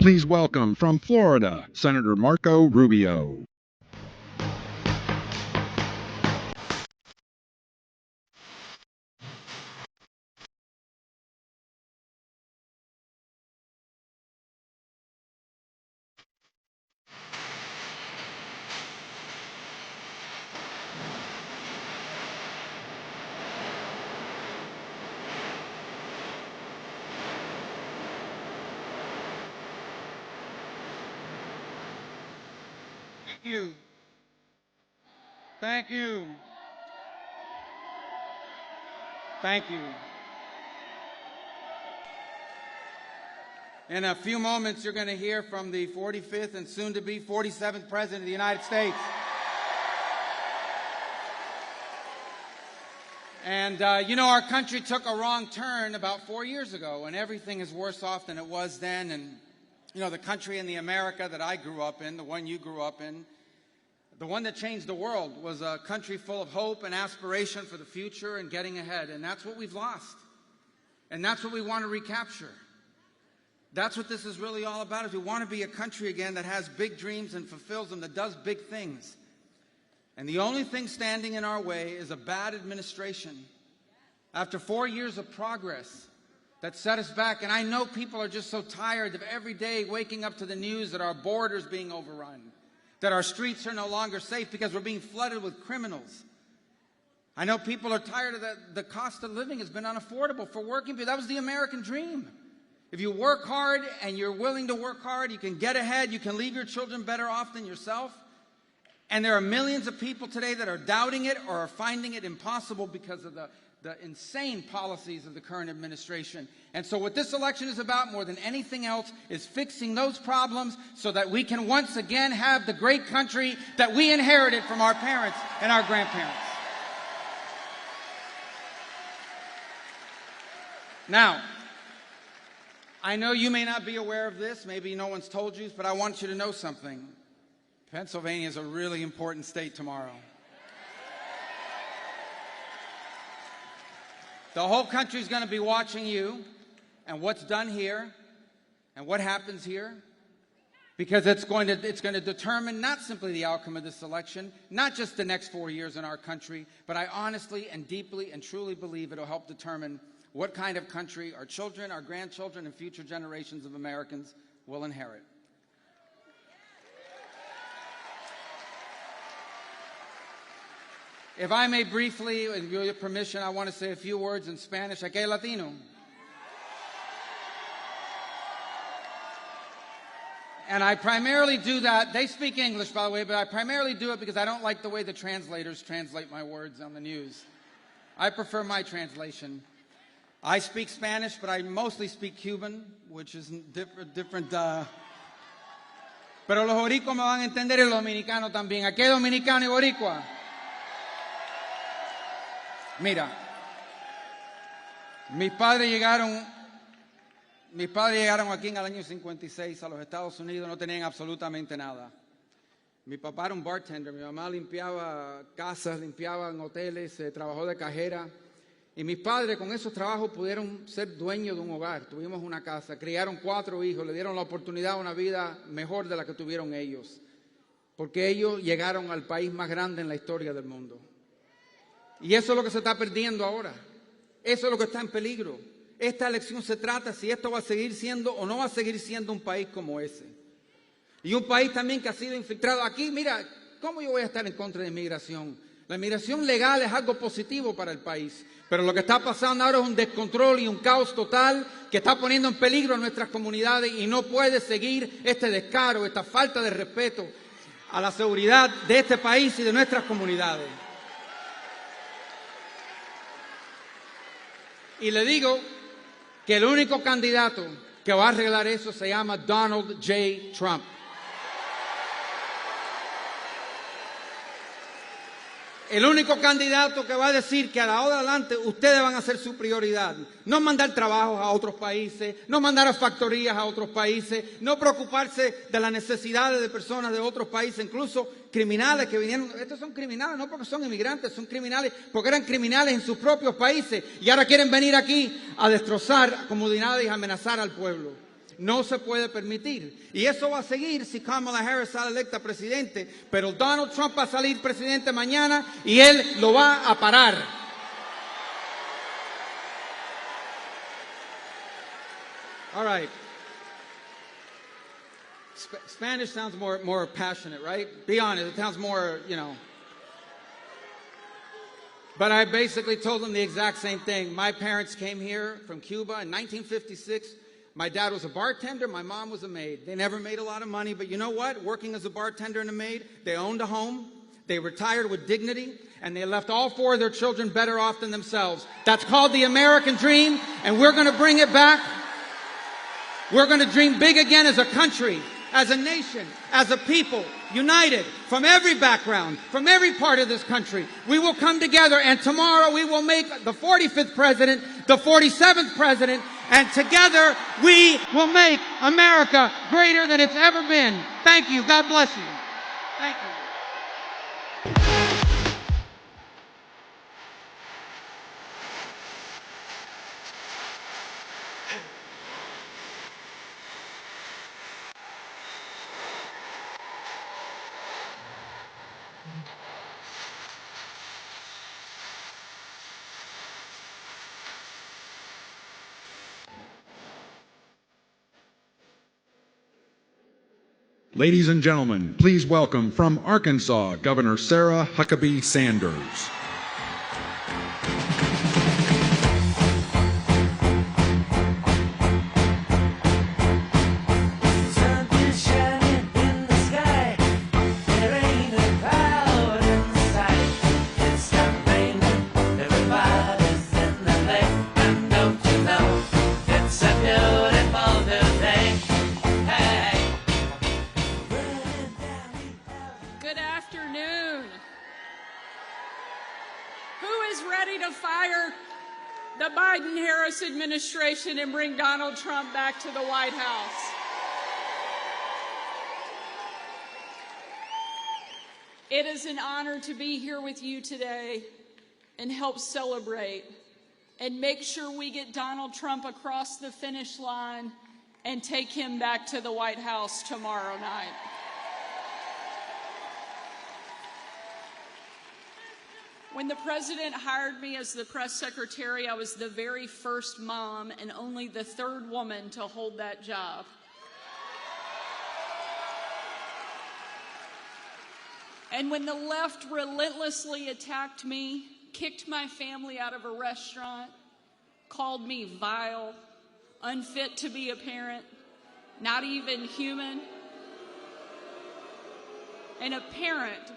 Please welcome from Florida, Senator Marco Rubio. Thank you. Thank you. In a few moments, you're going to hear from the 45th and soon-to-be 47th President of the United States. And, you know, our country took a wrong turn about 4 years ago, and everything is worse off than it was then. And, you know, the country in the America that I grew up in, the one you grew up in, the one that changed the world, was a country full of hope and aspiration for the future and getting ahead. And that's what we've lost. And that's what we want to recapture. That's what this is really all about, is we want to be a country again that has big dreams and fulfills them, that does big things. And the only thing standing in our way is a bad administration. After 4 years of progress that set us back, and I know people are just so tired of every day waking up to the news that our borders being overrun, that our streets are no longer safe because we're being flooded with criminals. I know people are tired of the cost of living has been unaffordable for working people. That was the American dream. If you work hard and you're willing to work hard, you can get ahead, you can leave your children better off than yourself. And there are millions of people today that are doubting it or are finding it impossible because of the insane policies of the current administration. And so what this election is about more than anything else is fixing those problems so that we can once again have the great country that we inherited from our parents and our grandparents. Now, I know you may not be aware of this, maybe no one's told you, but I want you to know something. Pennsylvania is a really important state tomorrow. The whole country is going to be watching you and what's done here and what happens here, because it's going to determine not simply the outcome of this election, not just the next 4 years in our country, but I honestly and deeply and truly believe it'll help determine what kind of country our children, our grandchildren, and future generations of Americans will inherit. If I may briefly, with your permission, I want to say a few words in Spanish. Aquí Latino. And I primarily do that. They speak English, by the way, but I primarily do it because I don't like the way the translators translate my words on the news. I prefer my translation. I speak Spanish, but I mostly speak Cuban, which is different. Pero los boricuas me van a entender y los dominicanos también. Aquí hay dominicano y boricua. Mira, mis padres llegaron aquí en el año 56 a los Estados Unidos, no tenían absolutamente nada. Mi papá era un bartender, mi mamá limpiaba casas, limpiaba en hoteles, trabajó de cajera. Y mis padres con esos trabajos pudieron ser dueños de un hogar. Tuvimos una casa, criaron 4 hijos, le dieron la oportunidad a una vida mejor de la que tuvieron ellos. Porque ellos llegaron al país más grande en la historia del mundo. Y eso es lo que se está perdiendo ahora. Eso es lo que está en peligro. Esta elección se trata si esto va a seguir siendo o no va a seguir siendo un país como ese. Y un país también que ha sido infiltrado. Aquí, mira, ¿cómo yo voy a estar en contra de inmigración? La inmigración legal es algo positivo para el país. Pero lo que está pasando ahora es un descontrol y un caos total que está poniendo en peligro a nuestras comunidades y no puede seguir este descaro, esta falta de respeto a la seguridad de este país y de nuestras comunidades. Y le digo que el único candidato que va a arreglar eso se llama Donald J. Trump. El único candidato que va a decir que a la hora adelante ustedes van a ser su prioridad. No mandar trabajos a otros países, no mandar a factorías a otros países, no preocuparse de las necesidades de personas de otros países, incluso criminales que vinieron. Estos son criminales no porque son inmigrantes, son criminales porque eran criminales en sus propios países y ahora quieren venir aquí a destrozar comunidades y amenazar al pueblo. No se puede permitir. Y eso va a seguir si Kamala Harris sale electa presidente. Pero Donald Trump va a salir presidente mañana y él lo va a parar. All right. Spanish sounds more passionate, right? Be honest, it sounds more, you know. But I basically told them the exact same thing. My parents came here from Cuba in 1956. My dad was a bartender, my mom was a maid. They never made a lot of money, but you know what? Working as a bartender and a maid, they owned a home, they retired with dignity, and they left all 4 of their children better off than themselves. That's called the American dream, and we're going to bring it back. We're going to dream big again as a country, as a nation, as a people, united from every background, from every part of this country. We will come together, and tomorrow we will make the 45th president, the 47th president, and together we will make America greater than it's ever been. Thank you. God bless you. Thank you. Ladies and gentlemen, please welcome from Arkansas, Governor Sarah Huckabee Sanders. The Biden-Harris administration and bring Donald Trump back to the White House. It is an honor to be here with you today and help celebrate and make sure we get Donald Trump across the finish line and take him back to the White House tomorrow night. When the president hired me as the press secretary, I was the very first mom and only the 3rd woman to hold that job. And when the left relentlessly attacked me, kicked my family out of a restaurant, called me vile, unfit to be a parent, not even human, and a parent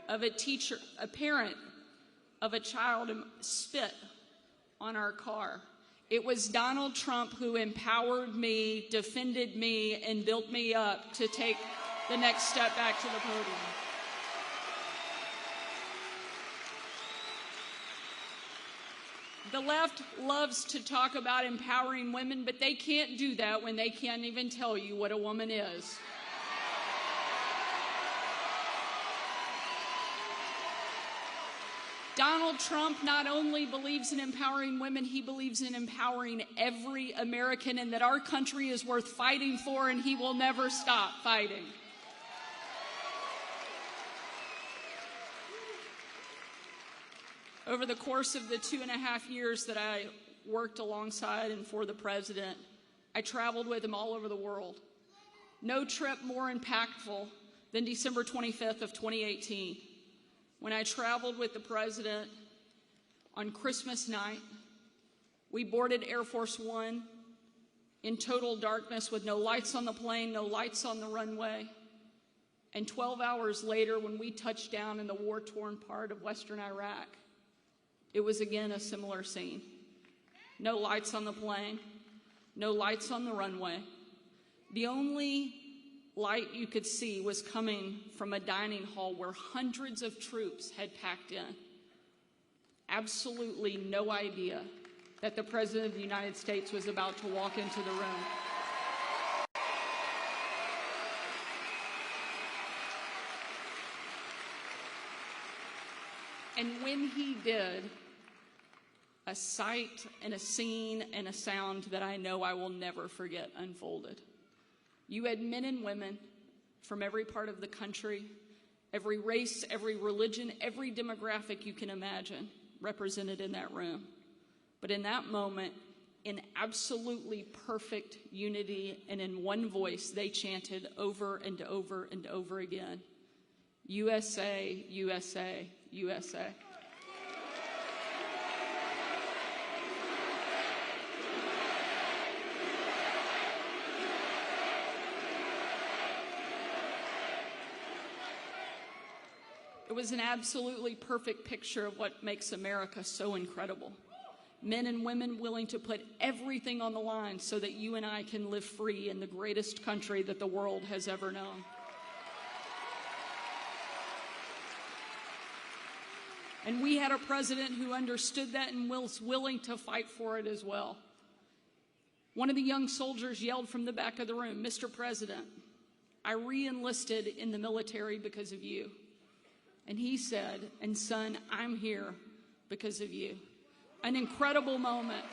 of a teacher, a parent of a child spit on our car. It was Donald Trump who empowered me, defended me, and built me up to take the next step back to the podium. The left loves to talk about empowering women, but they can't do that when they can't even tell you what a woman is. Donald Trump not only believes in empowering women, he believes in empowering every American, and that our country is worth fighting for, and he will never stop fighting. Over the course of the 2.5 years that I worked alongside and for the president, I traveled with him all over the world. No trip more impactful than December 25th of 2018. When I traveled with the president on Christmas night, we boarded Air Force One in total darkness with no lights on the plane, no lights on the runway. And 12 hours later, when we touched down in the war-torn part of western Iraq, it was again a similar scene. No lights on the plane, no lights on the runway. The only light you could see was coming from a dining hall where hundreds of troops had packed in. Absolutely no idea that the President of the United States was about to walk into the room. And when he did, a sight and a scene and a sound that I know I will never forget unfolded. You had men and women from every part of the country, every race, every religion, every demographic you can imagine represented in that room. But in that moment, in absolutely perfect unity and in one voice, they chanted over and over and over again, USA, USA, USA. It was an absolutely perfect picture of what makes America so incredible. Men and women willing to put everything on the line so that you and I can live free in the greatest country that the world has ever known. And we had a president who understood that and was willing to fight for it as well. One of the young soldiers yelled from the back of the room, "Mr. President, I re-enlisted in the military because of you." And he said, "And son, I'm here because of you." An incredible moment.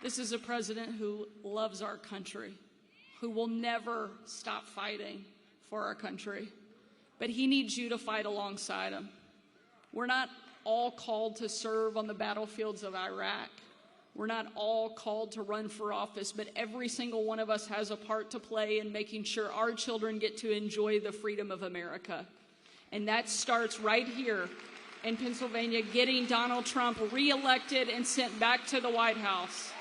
This is a president who loves our country, who will never stop fighting for our country. But he needs you to fight alongside him. We're not all called to serve on the battlefields of Iraq. We're not all called to run for office, but every single one of us has a part to play in making sure our children get to enjoy the freedom of America. And that starts right here in Pennsylvania, getting Donald Trump reelected and sent back to the White House.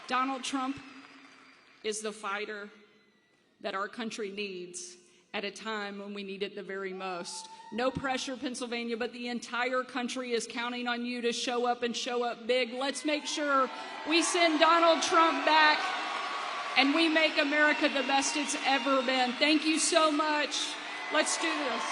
Donald Trump is the fighter that our country needs at a time when we need it the very most. No pressure, Pennsylvania, but the entire country is counting on you to show up and show up big. Let's make sure we send Donald Trump back and we make America the best it's ever been. Thank you so much. Let's do this.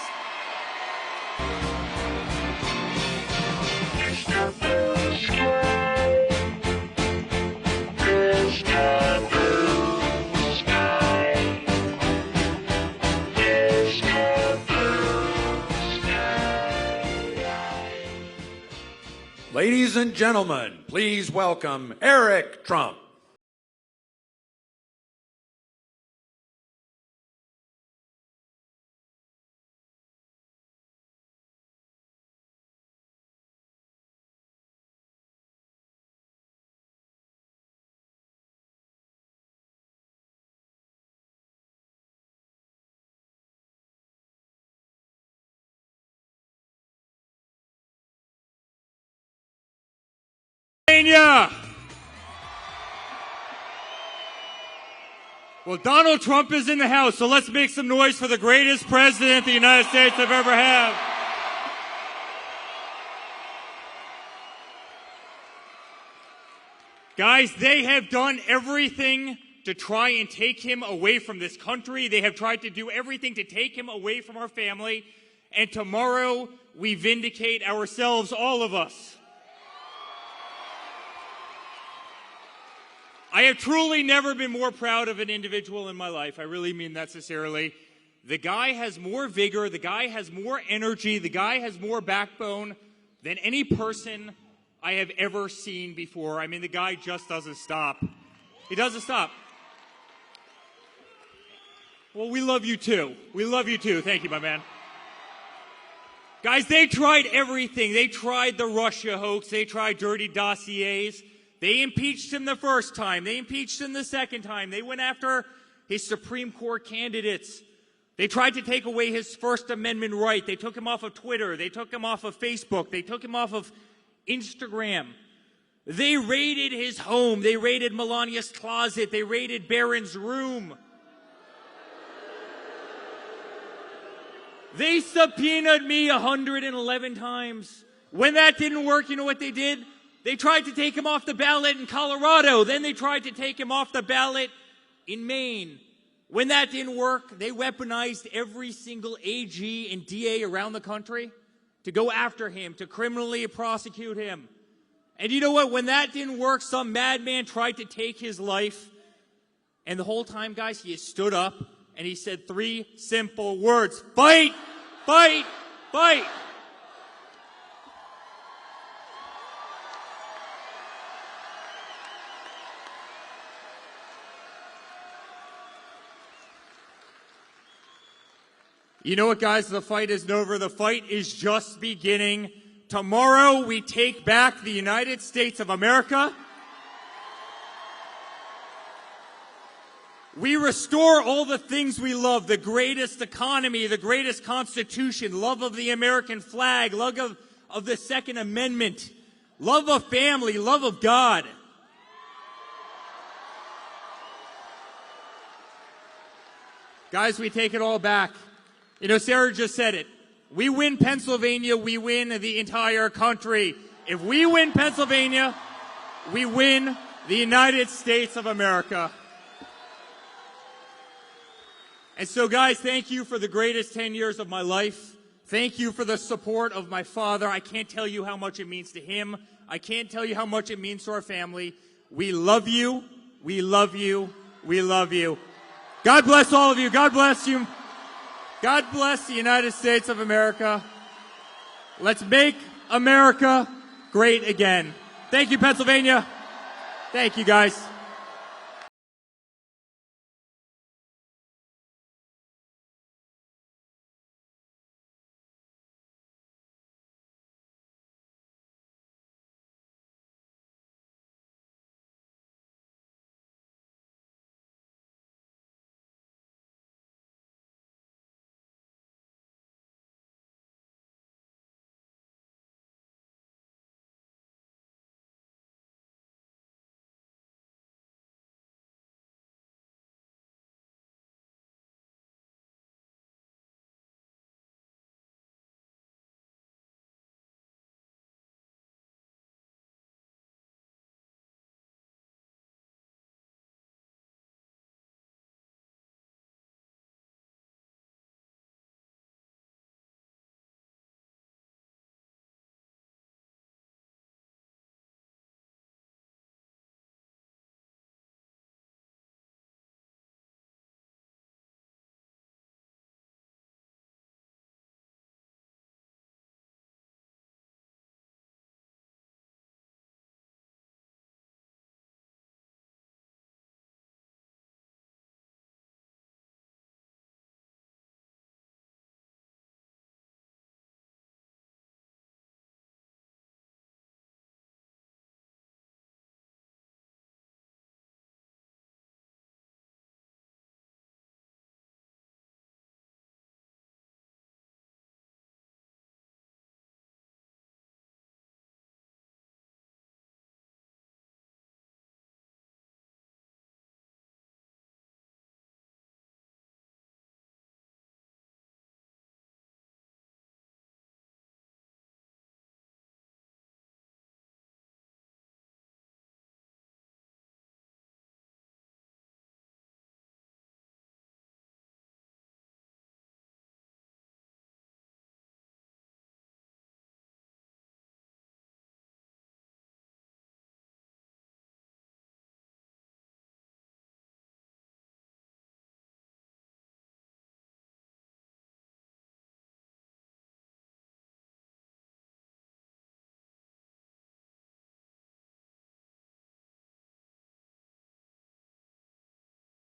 Ladies and gentlemen, please welcome Eric Trump. Well, Donald Trump is in the house, so let's make some noise for the greatest president the United States have ever had. Guys, they have done everything to try and take him away from this country. They have tried to do everything to take him away from our family. And tomorrow, we vindicate ourselves, all of us. I have truly never been more proud of an individual in my life. I really mean that sincerely. The guy has more vigor. The guy has more energy. The guy has more backbone than any person I have ever seen before. I mean, the guy just doesn't stop. He doesn't stop. Well, we love you too. We love you too. Thank you, my man. Guys, they tried everything. They tried the Russia hoax. They tried dirty dossiers. They impeached him the first time. They impeached him the second time. They went after his Supreme Court candidates. They tried to take away his First Amendment right. They took him off of Twitter. They took him off of Facebook. They took him off of Instagram. They raided his home. They raided Melania's closet. They raided Barron's room. They subpoenaed me 111 times. When that didn't work, you know what they did? They tried to take him off the ballot in Colorado. Then they tried to take him off the ballot in Maine. When that didn't work, they weaponized every single AG and DA around the country to go after him, to criminally prosecute him. And you know what? When that didn't work, some madman tried to take his life. And the whole time, guys, he stood up and he said 3 simple words: fight, fight, fight. You know what, guys? The fight isn't over. The fight is just beginning. Tomorrow, we take back the United States of America. We restore all the things we love: the greatest economy, the greatest constitution, love of the American flag, love of the Second Amendment, love of family, love of God. Guys, we take it all back. You know, Sarah just said it. We win Pennsylvania, we win the entire country. If we win Pennsylvania, we win the United States of America. And so, guys, thank you for the greatest 10 years of my life. Thank you for the support of my father. I can't tell you how much it means to him. I can't tell you how much it means to our family. We love you. We love you. We love you. God bless all of you. God bless you. God bless the United States of America. Let's make America great again. Thank you, Pennsylvania. Thank you, guys.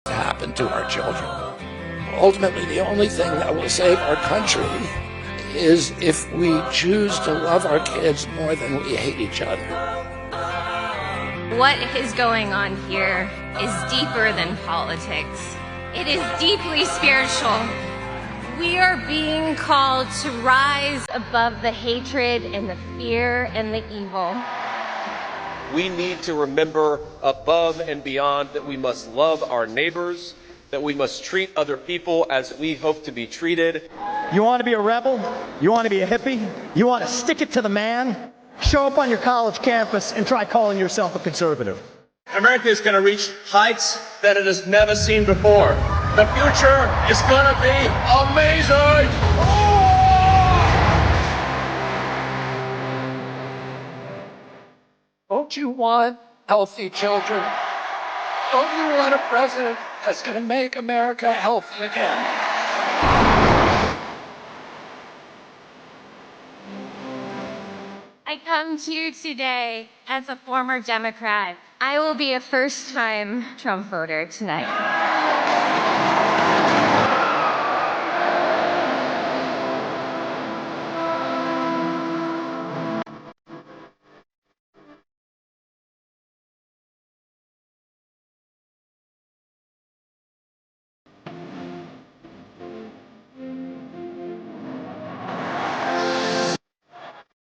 Happen to our children. Ultimately, the only thing that will save our country is if we choose to love our kids more than we hate each other. What is going on here is deeper than politics. It is deeply spiritual. We are being called to rise above the hatred and the fear and the evil. We need to remember above and beyond that we must love our neighbors, that we must treat other people as we hope to be treated. You want to be a rebel? You want to be a hippie? You want to stick it to the man? Show up on your college campus and try calling yourself a conservative. America is going to reach heights that it has never seen before. The future is going to be amazing! Don't you want healthy children? Don't you want a president that's going to make America healthy again? I come to you today as a former Democrat. I will be a first-time Trump voter tonight.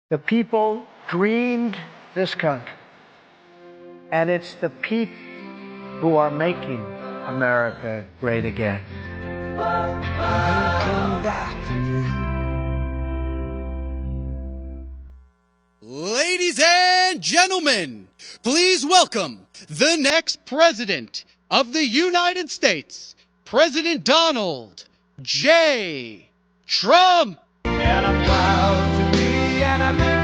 The people dreamed this country, and it's the people who are making America great again. Ladies and gentlemen, please welcome the next president of the United States, President Donald J. Trump. And I'm proud to be an American.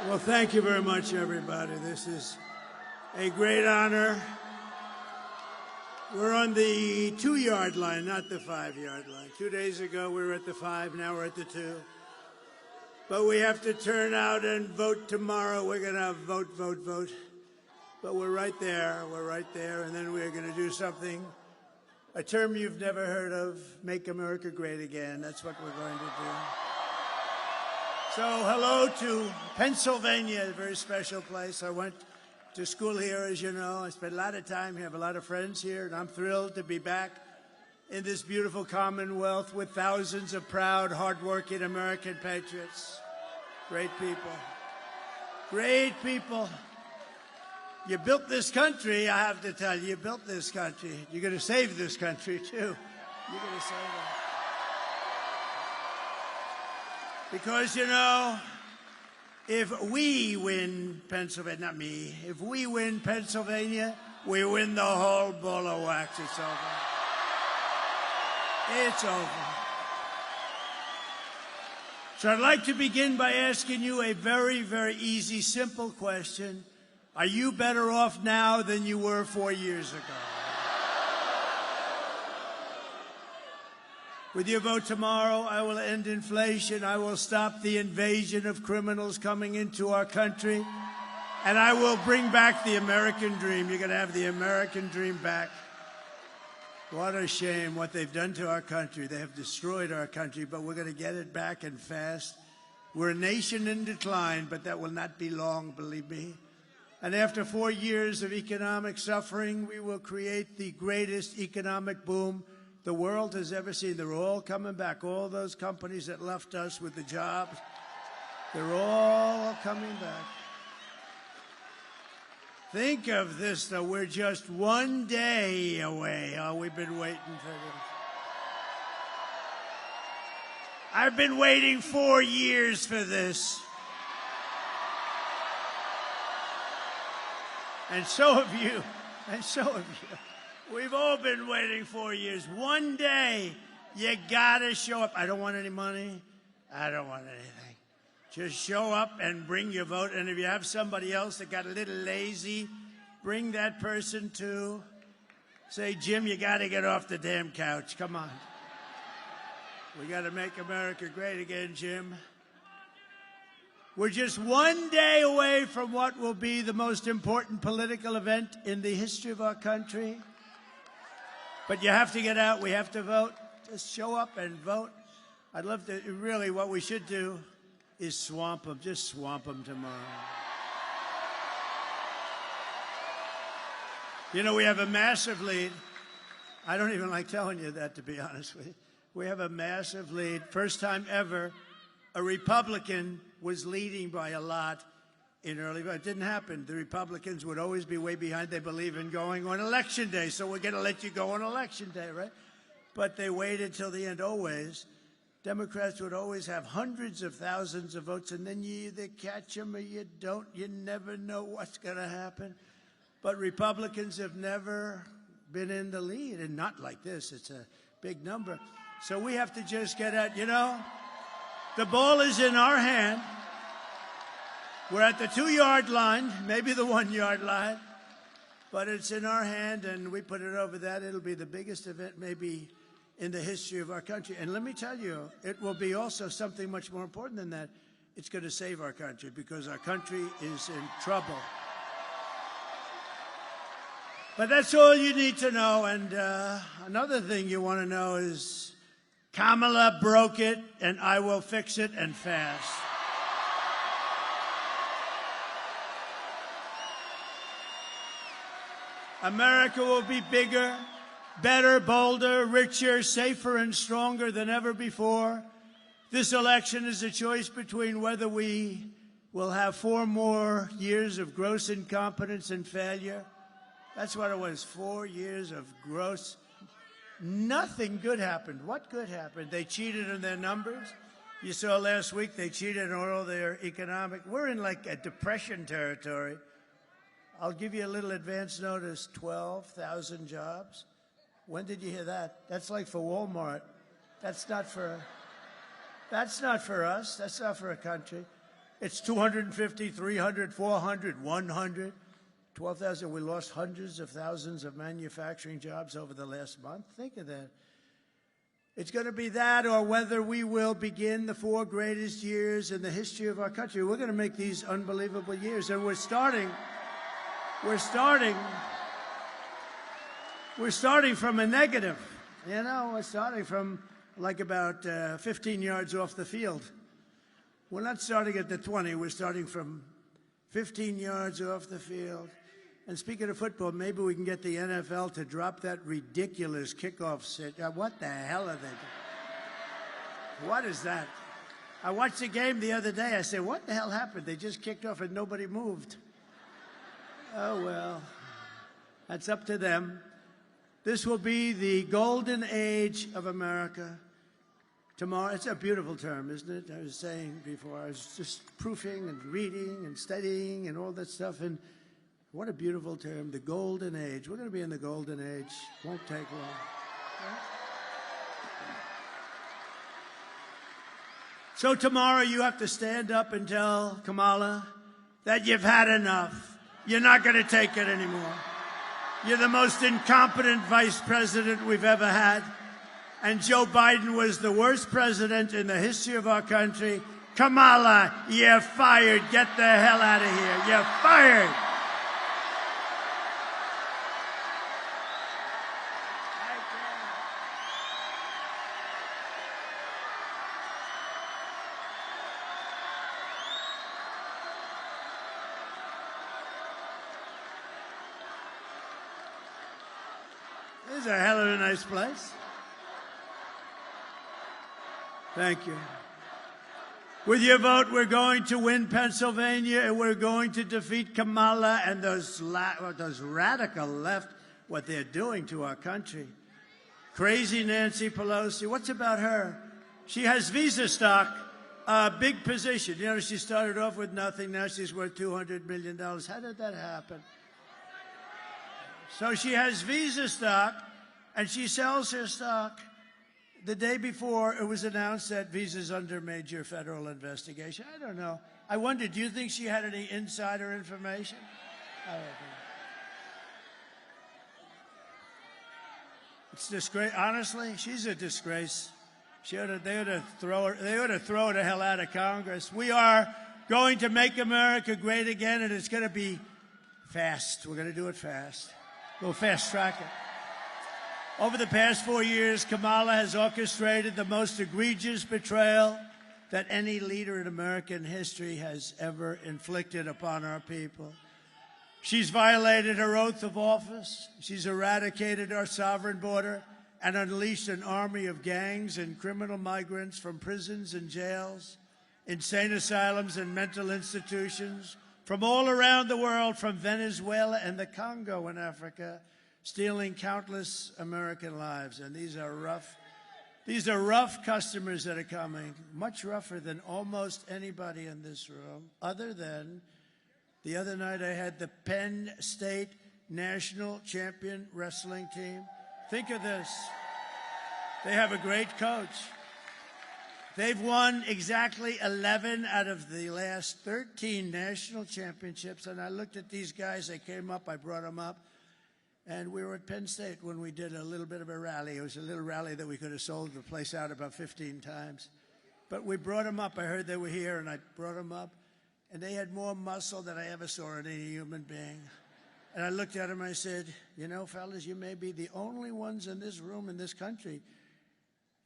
Well, thank you very much, everybody. This is a great honor. We're on the 2-yard line, not the 5-yard line. 2 days ago, we were at the 5, now we're at the 2. But we have to turn out and vote tomorrow. We're going to vote. But we're right there, and then we're going to do something, a term you've never heard of, make America great again. That's what we're going to do. So hello to Pennsylvania, a very special place. I went to school here, as you know. I spent a lot of time here, have a lot of friends here, and I'm thrilled to be back in this beautiful Commonwealth with thousands of proud, hardworking American patriots. Great people. Great people. You built this country, I have to tell you, you built this country. You're going to save this country, too. You're going to save it. Because, you know, if we win Pennsylvania, not me, if we win Pennsylvania, we win the whole ball of wax. It's over. It's over. So I'd like to begin by asking you a very, very easy, simple question. Are you better off now than you were 4 years ago? With your vote tomorrow, I will end inflation. I will stop the invasion of criminals coming into our country. And I will bring back the American dream. You're going to have the American dream back. What a shame what they've done to our country. They have destroyed our country, but we're going to get it back and fast. We're a nation in decline, but that will not be long, believe me. And after 4 years of economic suffering, we will create the greatest economic boom the world has ever seen. They're all coming back. All those companies that left us with the jobs, they're all coming back. Think of this, though. We're just one day away. Oh, we've been waiting for this. I've been waiting 4 years for this. And so have you. And so have you. We've all been waiting 4 years. One day, you gotta show up. I don't want any money. I don't want anything. Just show up and bring your vote. And if you have somebody else that got a little lazy, bring that person too. Say, Jim, you got to get off the damn couch. Come on. We got to make America great again, Jim. We're just one day away from what will be the most important political event in the history of our country. But you have to get out. We have to vote. Just show up and vote. I'd love to, really, what we should do is swamp them. Just swamp them tomorrow. You know, we have a massive lead. I don't even like telling you that, to be honest with you. We have a massive lead. First time ever, a Republican was leading by a lot in early vote. It didn't happen. The Republicans would always be way behind. They believe in going on Election Day, so we're going to let you go on Election Day, right? But they waited till the end, always. Democrats would always have hundreds of thousands of votes, and then you either catch them or you don't. You never know what's going to happen. But Republicans have never been in the lead, and not like this. It's a big number. So we have to just get out. You know, the ball is in our hand. We're at the 2-yard line, maybe the 1-yard line, but it's in our hand, and we put it over that. It'll be the biggest event maybe in the history of our country. And let me tell you, it will be also something much more important than that. It's going to save our country, because our country is in trouble. But that's all you need to know. And another thing you want to know is Kamala broke it, and I will fix it, and fast. America will be bigger, better, bolder, richer, safer, and stronger than ever before. This election is a choice between whether we will have 4 more years of gross incompetence and failure. That's what it was, 4 years of gross. Nothing good happened. What good happened? They cheated on their numbers. You saw last week they cheated on all their economic. We're in like a depression territory. I'll give you a little advance notice, 12,000 jobs. When did you hear that? That's like for Walmart. That's not for us. That's not for a country. It's 250, 300, 400, 100. 12,000. We lost hundreds of thousands of manufacturing jobs over the last month. Think of that. It's going to be that, or whether we will begin the 4 greatest years in the history of our country. We're going to make these unbelievable years, and we're starting from a negative. You know, we're starting from like about 15 yards off the field. We're not starting at the 20. We're starting from 15 yards off the field. And speaking of football, maybe we can get the NFL to drop that ridiculous kickoff sit. What the hell are they doing? What is that? I watched the game the other day. I said, what the hell happened? They just kicked off and nobody moved. Oh, well, that's up to them. This will be the golden age of America. Tomorrow, it's a beautiful term, isn't it? I was saying before, I was just proofing and reading and studying and all that stuff, and what a beautiful term, the golden age. We're going to be in the golden age. Won't take long. So tomorrow you have to stand up and tell Kamala that you've had enough. You're not going to take it anymore. You're the most incompetent vice president we've ever had. And Joe Biden was the worst president in the history of our country. Kamala, you're fired. Get the hell out of here. You're fired. This is a hell of a nice place. Thank you. With your vote, we're going to win Pennsylvania, and we're going to defeat Kamala and those radical left, what they're doing to our country. Crazy Nancy Pelosi. What's about her? She has Visa stock, a big position. You know, she started off with nothing. Now she's worth $200 million. How did that happen? So she has Visa stock, and she sells her stock the day before it was announced that Visa's under major federal investigation. I don't know. I wonder, do you think she had any insider information? I don't know. It's disgrace. Honestly, she's a disgrace. They ought to throw her the hell out of Congress. We are going to make America great again, and it's going to be fast. We're going to do it fast. We'll fast track it. Over the past 4 years, Kamala has orchestrated the most egregious betrayal that any leader in American history has ever inflicted upon our people. She's violated her oath of office. She's eradicated our sovereign border and unleashed an army of gangs and criminal migrants from prisons and jails, insane asylums and mental institutions, from all around the world, from Venezuela and the Congo in Africa, stealing countless American lives. And these are rough customers that are coming, much rougher than almost anybody in this room, other than the other night I had the Penn State national champion wrestling team. Think of this. They have a great coach. They've won exactly 11 out of the last 13 national championships. And I looked at these guys. They came up. I brought them up. And we were at Penn State when we did a little bit of a rally. It was a little rally that we could have sold the place out about 15 times. But we brought them up. I heard they were here, and I brought them up. And they had more muscle than I ever saw in any human being. And I looked at them and I said, you know, fellas, you may be the only ones in this room, in this country,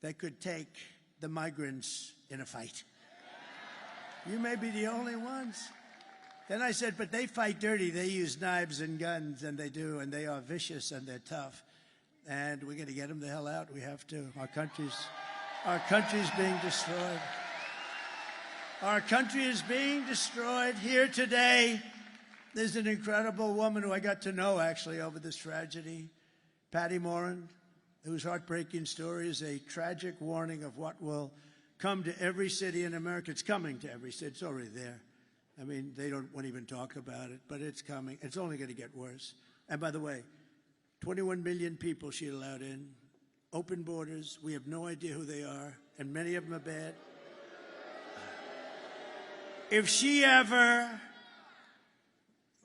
that could take the migrants in a fight. You may be the only ones. Then I said, but they fight dirty. They use knives and guns, and they do, and they are vicious, and they're tough. And we're going to get them the hell out. We have to. Our country's being destroyed. Our country is being destroyed. Here today, there's an incredible woman who I got to know, actually, over this tragedy, Patty Morren, whose heartbreaking story is a tragic warning of what will come to every city in America. It's coming to every city. It's already there. I mean, they won't even talk about it, but it's coming. It's only going to get worse. And by the way, 21 million people she allowed in, open borders. We have no idea who they are, and many of them are bad. If she ever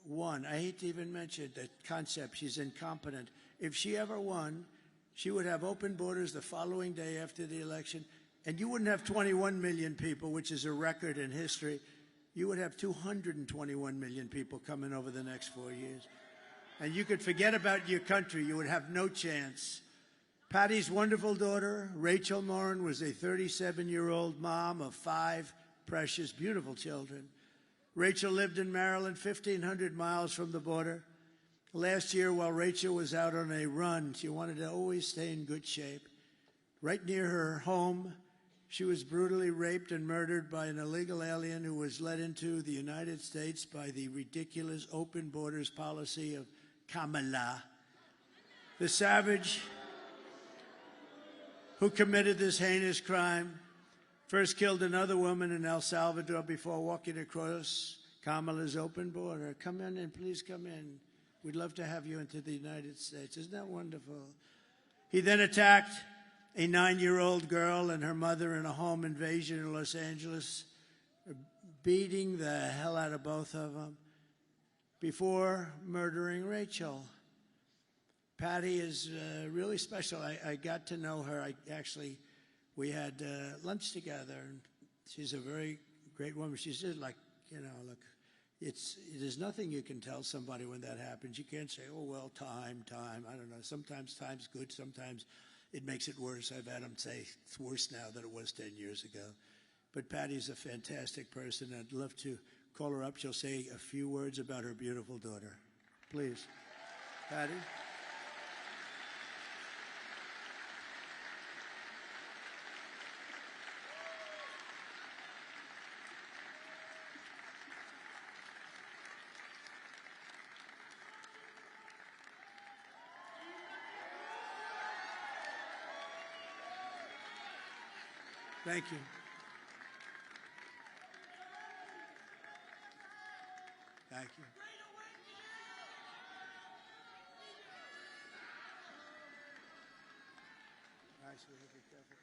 won, I hate to even mention the concept, she's incompetent. If she ever won, she would have open borders the following day after the election, and you wouldn't have 21 million people, which is a record in history. You would have 221 million people coming over the next 4 years. And you could forget about your country. You would have no chance. Patty's wonderful daughter, Rachel Morren, was a 37-year-old mom of 5 precious, beautiful children. Rachel lived in Maryland, 1,500 miles from the border. Last year, while Rachel was out on a run, she wanted to always stay in good shape. Right near her home, she was brutally raped and murdered by an illegal alien who was led into the United States by the ridiculous open borders policy of Kamala. The savage who committed this heinous crime first killed another woman in El Salvador before walking across Kamala's open border. Come in and please come in. We'd love to have you into the United States. Isn't that wonderful? He then attacked a 9-year-old girl and her mother in a home invasion in Los Angeles, beating the hell out of both of them before murdering Rachel. Patty is really special. I got to know her. We had lunch together, and she's a very great woman. She said, like, look, there's nothing you can tell somebody when that happens. You can't say, oh, well, time. I don't know. Sometimes time's good. Sometimes it makes it worse. I've had them say it's worse now than it was 10 years ago. But Patty's a fantastic person. I'd love to call her up. She'll say a few words about her beautiful daughter. Please. Patty? Thank you. Thank you. All right, so be careful.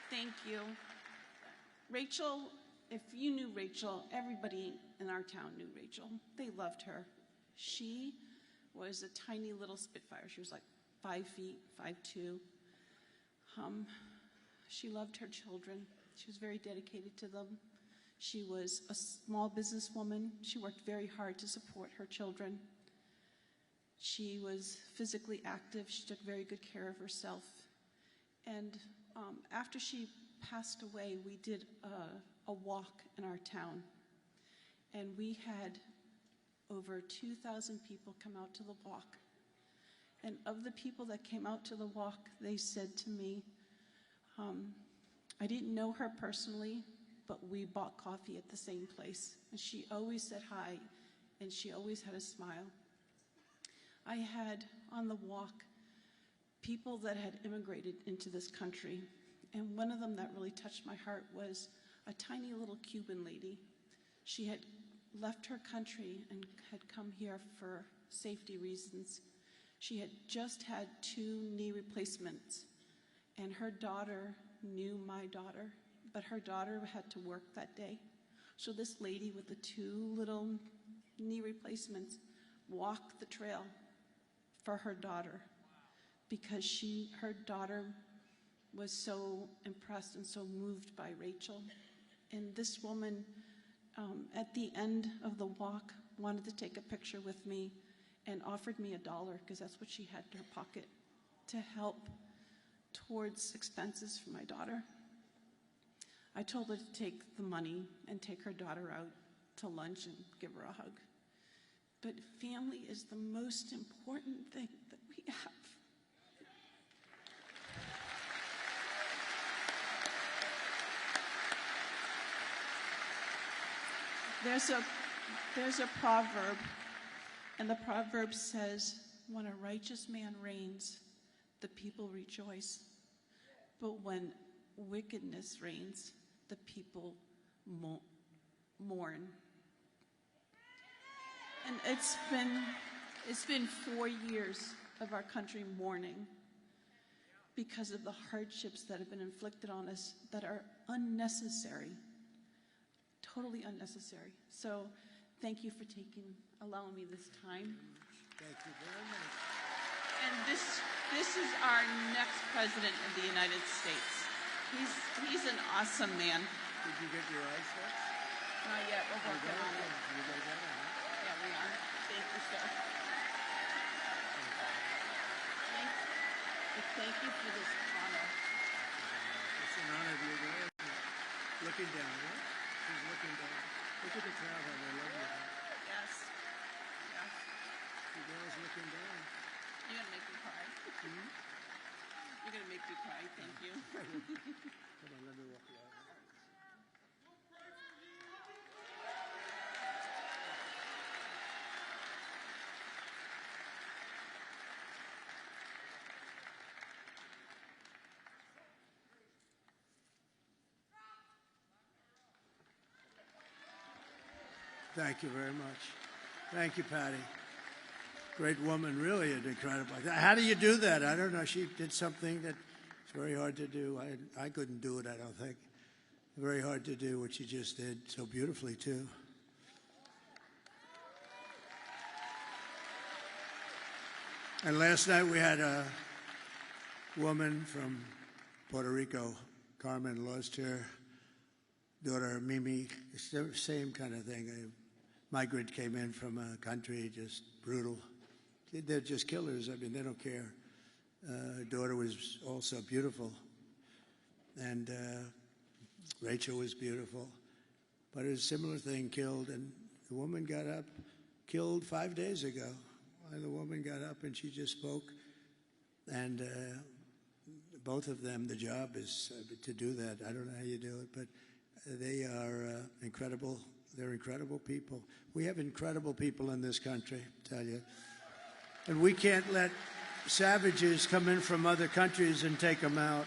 Thank you. Rachel, if you knew Rachel, everybody in our town knew Rachel. They loved her. She was a tiny little Spitfire. She was like 5 feet, 5'2". She loved her children. She was very dedicated to them. She was a small businesswoman. She worked very hard to support her children. She was physically active. She took very good care of herself. And after she passed away, we did a walk in our town. And we had over 2,000 people come out to the walk. And of the people that came out to the walk, they said to me, I didn't know her personally, but we bought coffee at the same place. And she always said hi, and she always had a smile. I had on the walk people that had immigrated into this country. And one of them that really touched my heart was a tiny little Cuban lady. She had left her country and had come here for safety reasons. She had just had 2 knee replacements, and her daughter knew my daughter, but her daughter had to work that day. So this lady with the 2 little knee replacements walked the trail for her daughter because her daughter was so impressed and so moved by Rachel. And this woman, at the end of the walk, wanted to take a picture with me and offered me $1, because that's what she had in her pocket, to help towards expenses for my daughter. I told her to take the money and take her daughter out to lunch and give her a hug. But family is the most important thing that we have. There's a proverb, and the proverb says, when a righteous man reigns, the people rejoice. But when wickedness reigns, the people mourn. And it's been 4 years of our country mourning because of the hardships that have been inflicted on us that are unnecessary. Totally unnecessary. So thank you for allowing me this time. Thank you very much. And this is our next president of the United States. He's an awesome man. Did you get your eyes fixed? Not yet. We're working on it. You got that, huh? Yeah, we are. Thank you, sir. Thank you for this honor. It's an honor to be there. Looking down, right? She's looking down. Look at the crowd, how they love you. Yes. Yes. The girl's looking down. You're going to make me cry. Mm-hmm. You're going to make me cry. Thank you. Come on, let me walk you out. Thank you very much. Thank you, Patty. Great woman, really an incredible. How do you do that? I don't know. She did something that's very hard to do. I couldn't do it, I don't think. Very hard to do what she just did so beautifully, too. And last night we had a woman from Puerto Rico, Carmen, lost her daughter, Mimi. It's the same kind of thing. A migrant came in from a country, just brutal. They're just killers. I mean, they don't care. Her daughter was also beautiful. And Rachel was beautiful. But a similar thing killed, and the woman got up, killed 5 days ago. And the woman got up and she just spoke. And both of them, the job is to do that. I don't know how you do it, but they are incredible. They're incredible people. We have incredible people in this country, I tell you. And we can't let savages come in from other countries and take them out.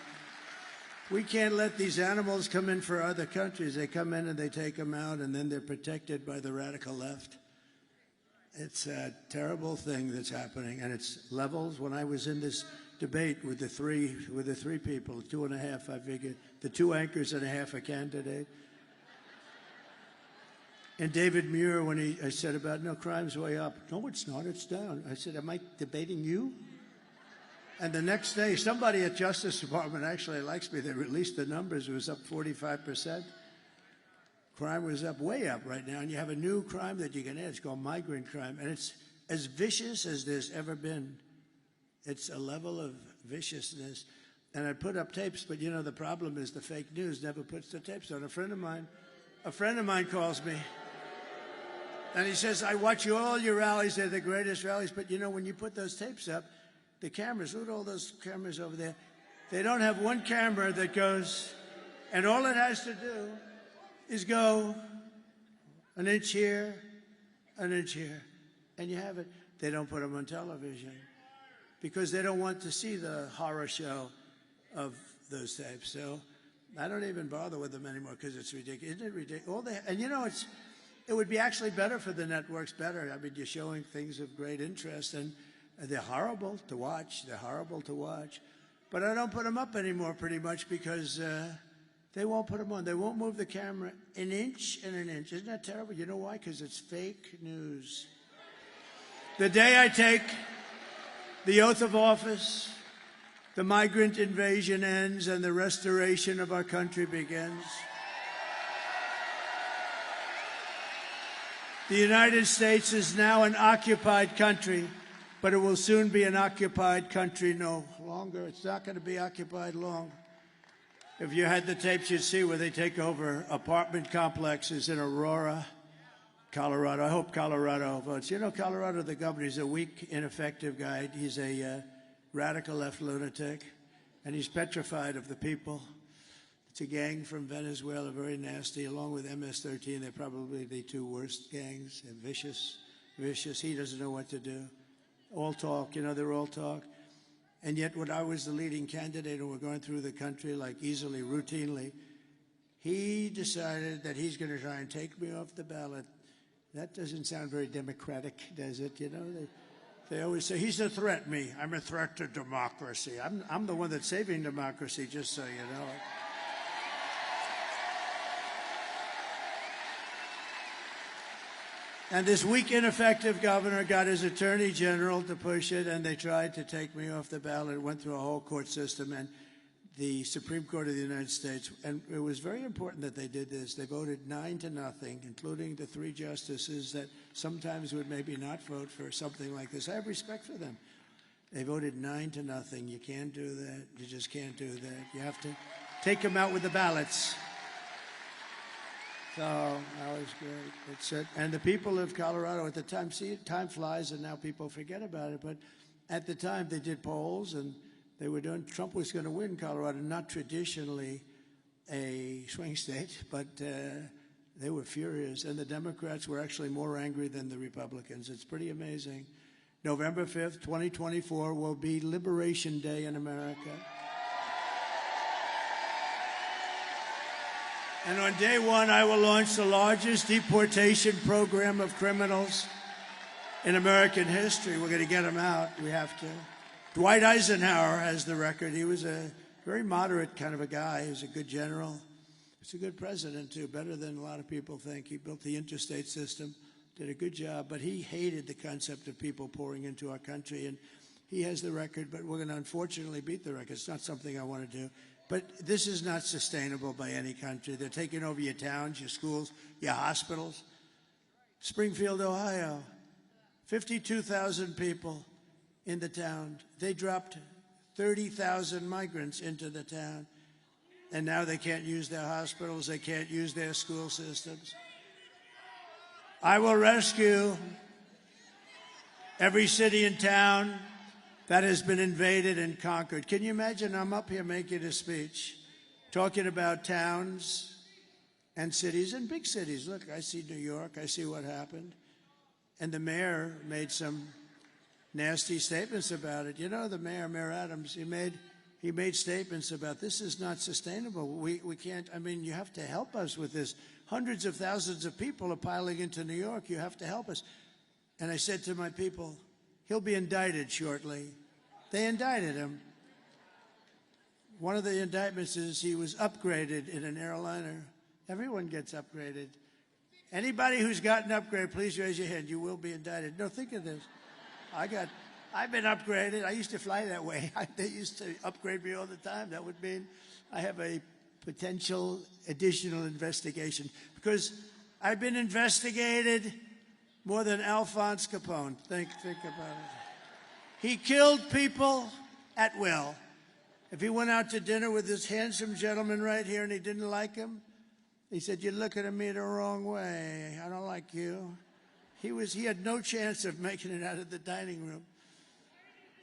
We can't let these animals come in for other countries. They come in and they take them out, and then they're protected by the radical left. It's a terrible thing that's happening, and it's levels. When I was in this debate with the three people, 2.5, I figured, the 2 anchors and a half a candidate. And David Muir, when I said about, no, crime's way up. No, it's not, it's down. I said, am I debating you? And the next day, somebody at Justice Department actually likes me. They released the numbers. It was up 45%. Crime was up, way up right now. And you have a new crime that you can add. It's called migrant crime. And it's as vicious as there's ever been. It's a level of viciousness. And I put up tapes, but you know, the problem is the fake news never puts the tapes on. A friend of mine calls me. And he says, I watch all your rallies. They're the greatest rallies. But you know, when you put those tapes up, the cameras, look at all those cameras over there. They don't have one camera that goes, and all it has to do is go an inch here, an inch here, and you have it. They don't put them on television because they don't want to see the horror show of those tapes. So I don't even bother with them anymore because it's ridiculous. Isn't it ridiculous? And you know, it would be actually better for the networks, better. I mean, you're showing things of great interest, and they're horrible to watch. They're horrible to watch. But I don't put them up anymore pretty much because they won't put them on. They won't move the camera an inch and an inch. Isn't that terrible? You know why? Because it's fake news. The day I take the oath of office, the migrant invasion ends and the restoration of our country begins. The United States is now an occupied country, but it will soon be an occupied country no longer. It's not going to be occupied long. If you had the tapes, you'd see where they take over apartment complexes in Aurora, Colorado. I hope Colorado votes. You know, Colorado, the governor, is a weak, ineffective guy. He's a radical left lunatic, and he's petrified of the people. It's a gang from Venezuela, very nasty, along with MS-13. They're probably the 2 worst gangs. They're vicious, vicious. He doesn't know what to do. All talk, you know, they're all talk. And yet when I was the leading candidate and we're going through the country like easily, routinely, he decided that he's going to try and take me off the ballot. That doesn't sound very democratic, does it? You know, they always say, he's a threat, me. I'm a threat to democracy. I'm the one that's saving democracy, just so you know. And this weak, ineffective governor got his attorney general to push it, and they tried to take me off the ballot. It went through a whole court system, and the Supreme Court of the United States, and it was very important that they did this. They voted 9-0, including the 3 justices that sometimes would maybe not vote for something like this. I have respect for them. They voted 9-0. You can't do that. You just can't do that. You have to take them out with the ballots. So that was great. It's it. And the people of Colorado at the time, see, time flies and now people forget about it. But at the time they did polls and they were doing, Trump was going to win Colorado, not traditionally a swing state, but they were furious. And the Democrats were actually more angry than the Republicans. It's pretty amazing. November 5th, 2024 will be Liberation Day in America. And on day one, I will launch the largest deportation program of criminals in American history. We're going to get them out. We have to. Dwight Eisenhower has the record. He was a very moderate kind of a guy. He was a good general. He's a good president, too, better than a lot of people think. He built the interstate system, did a good job, but he hated the concept of people pouring into our country. And he has the record, but we're going to unfortunately beat the record. It's not something I want to do. But this is not sustainable by any country. They're taking over your towns, your schools, your hospitals. Springfield, Ohio, 52,000 people in the town. They dropped 30,000 migrants into the town. And now they can't use their hospitals. They can't use their school systems. I will rescue every city and town that has been invaded and conquered. Can you imagine? I'm up here making a speech, talking about towns and cities and big cities. Look, I see New York. I see what happened. And the mayor made some nasty statements about it. You know, the mayor, Mayor Adams, he made statements about this is not sustainable. We can't, I mean, you have to help us with this. Hundreds of thousands of people are piling into New York. You have to help us. And I said to my people, he'll be indicted shortly. They indicted him. One of the indictments is he was upgraded in an airliner. Everyone gets upgraded. Anybody who's gotten upgraded, please raise your hand. You will be indicted. No, think of this. I've been upgraded. I used to fly that way. They used to upgrade me all the time. That would mean I have a potential additional investigation because I've been investigated more than Alphonse Capone. Think about it. He killed people at will. If he went out to dinner with this handsome gentleman right here and he didn't like him, he said, "You're looking at me the wrong way. I don't like you." He had no chance of making it out of the dining room.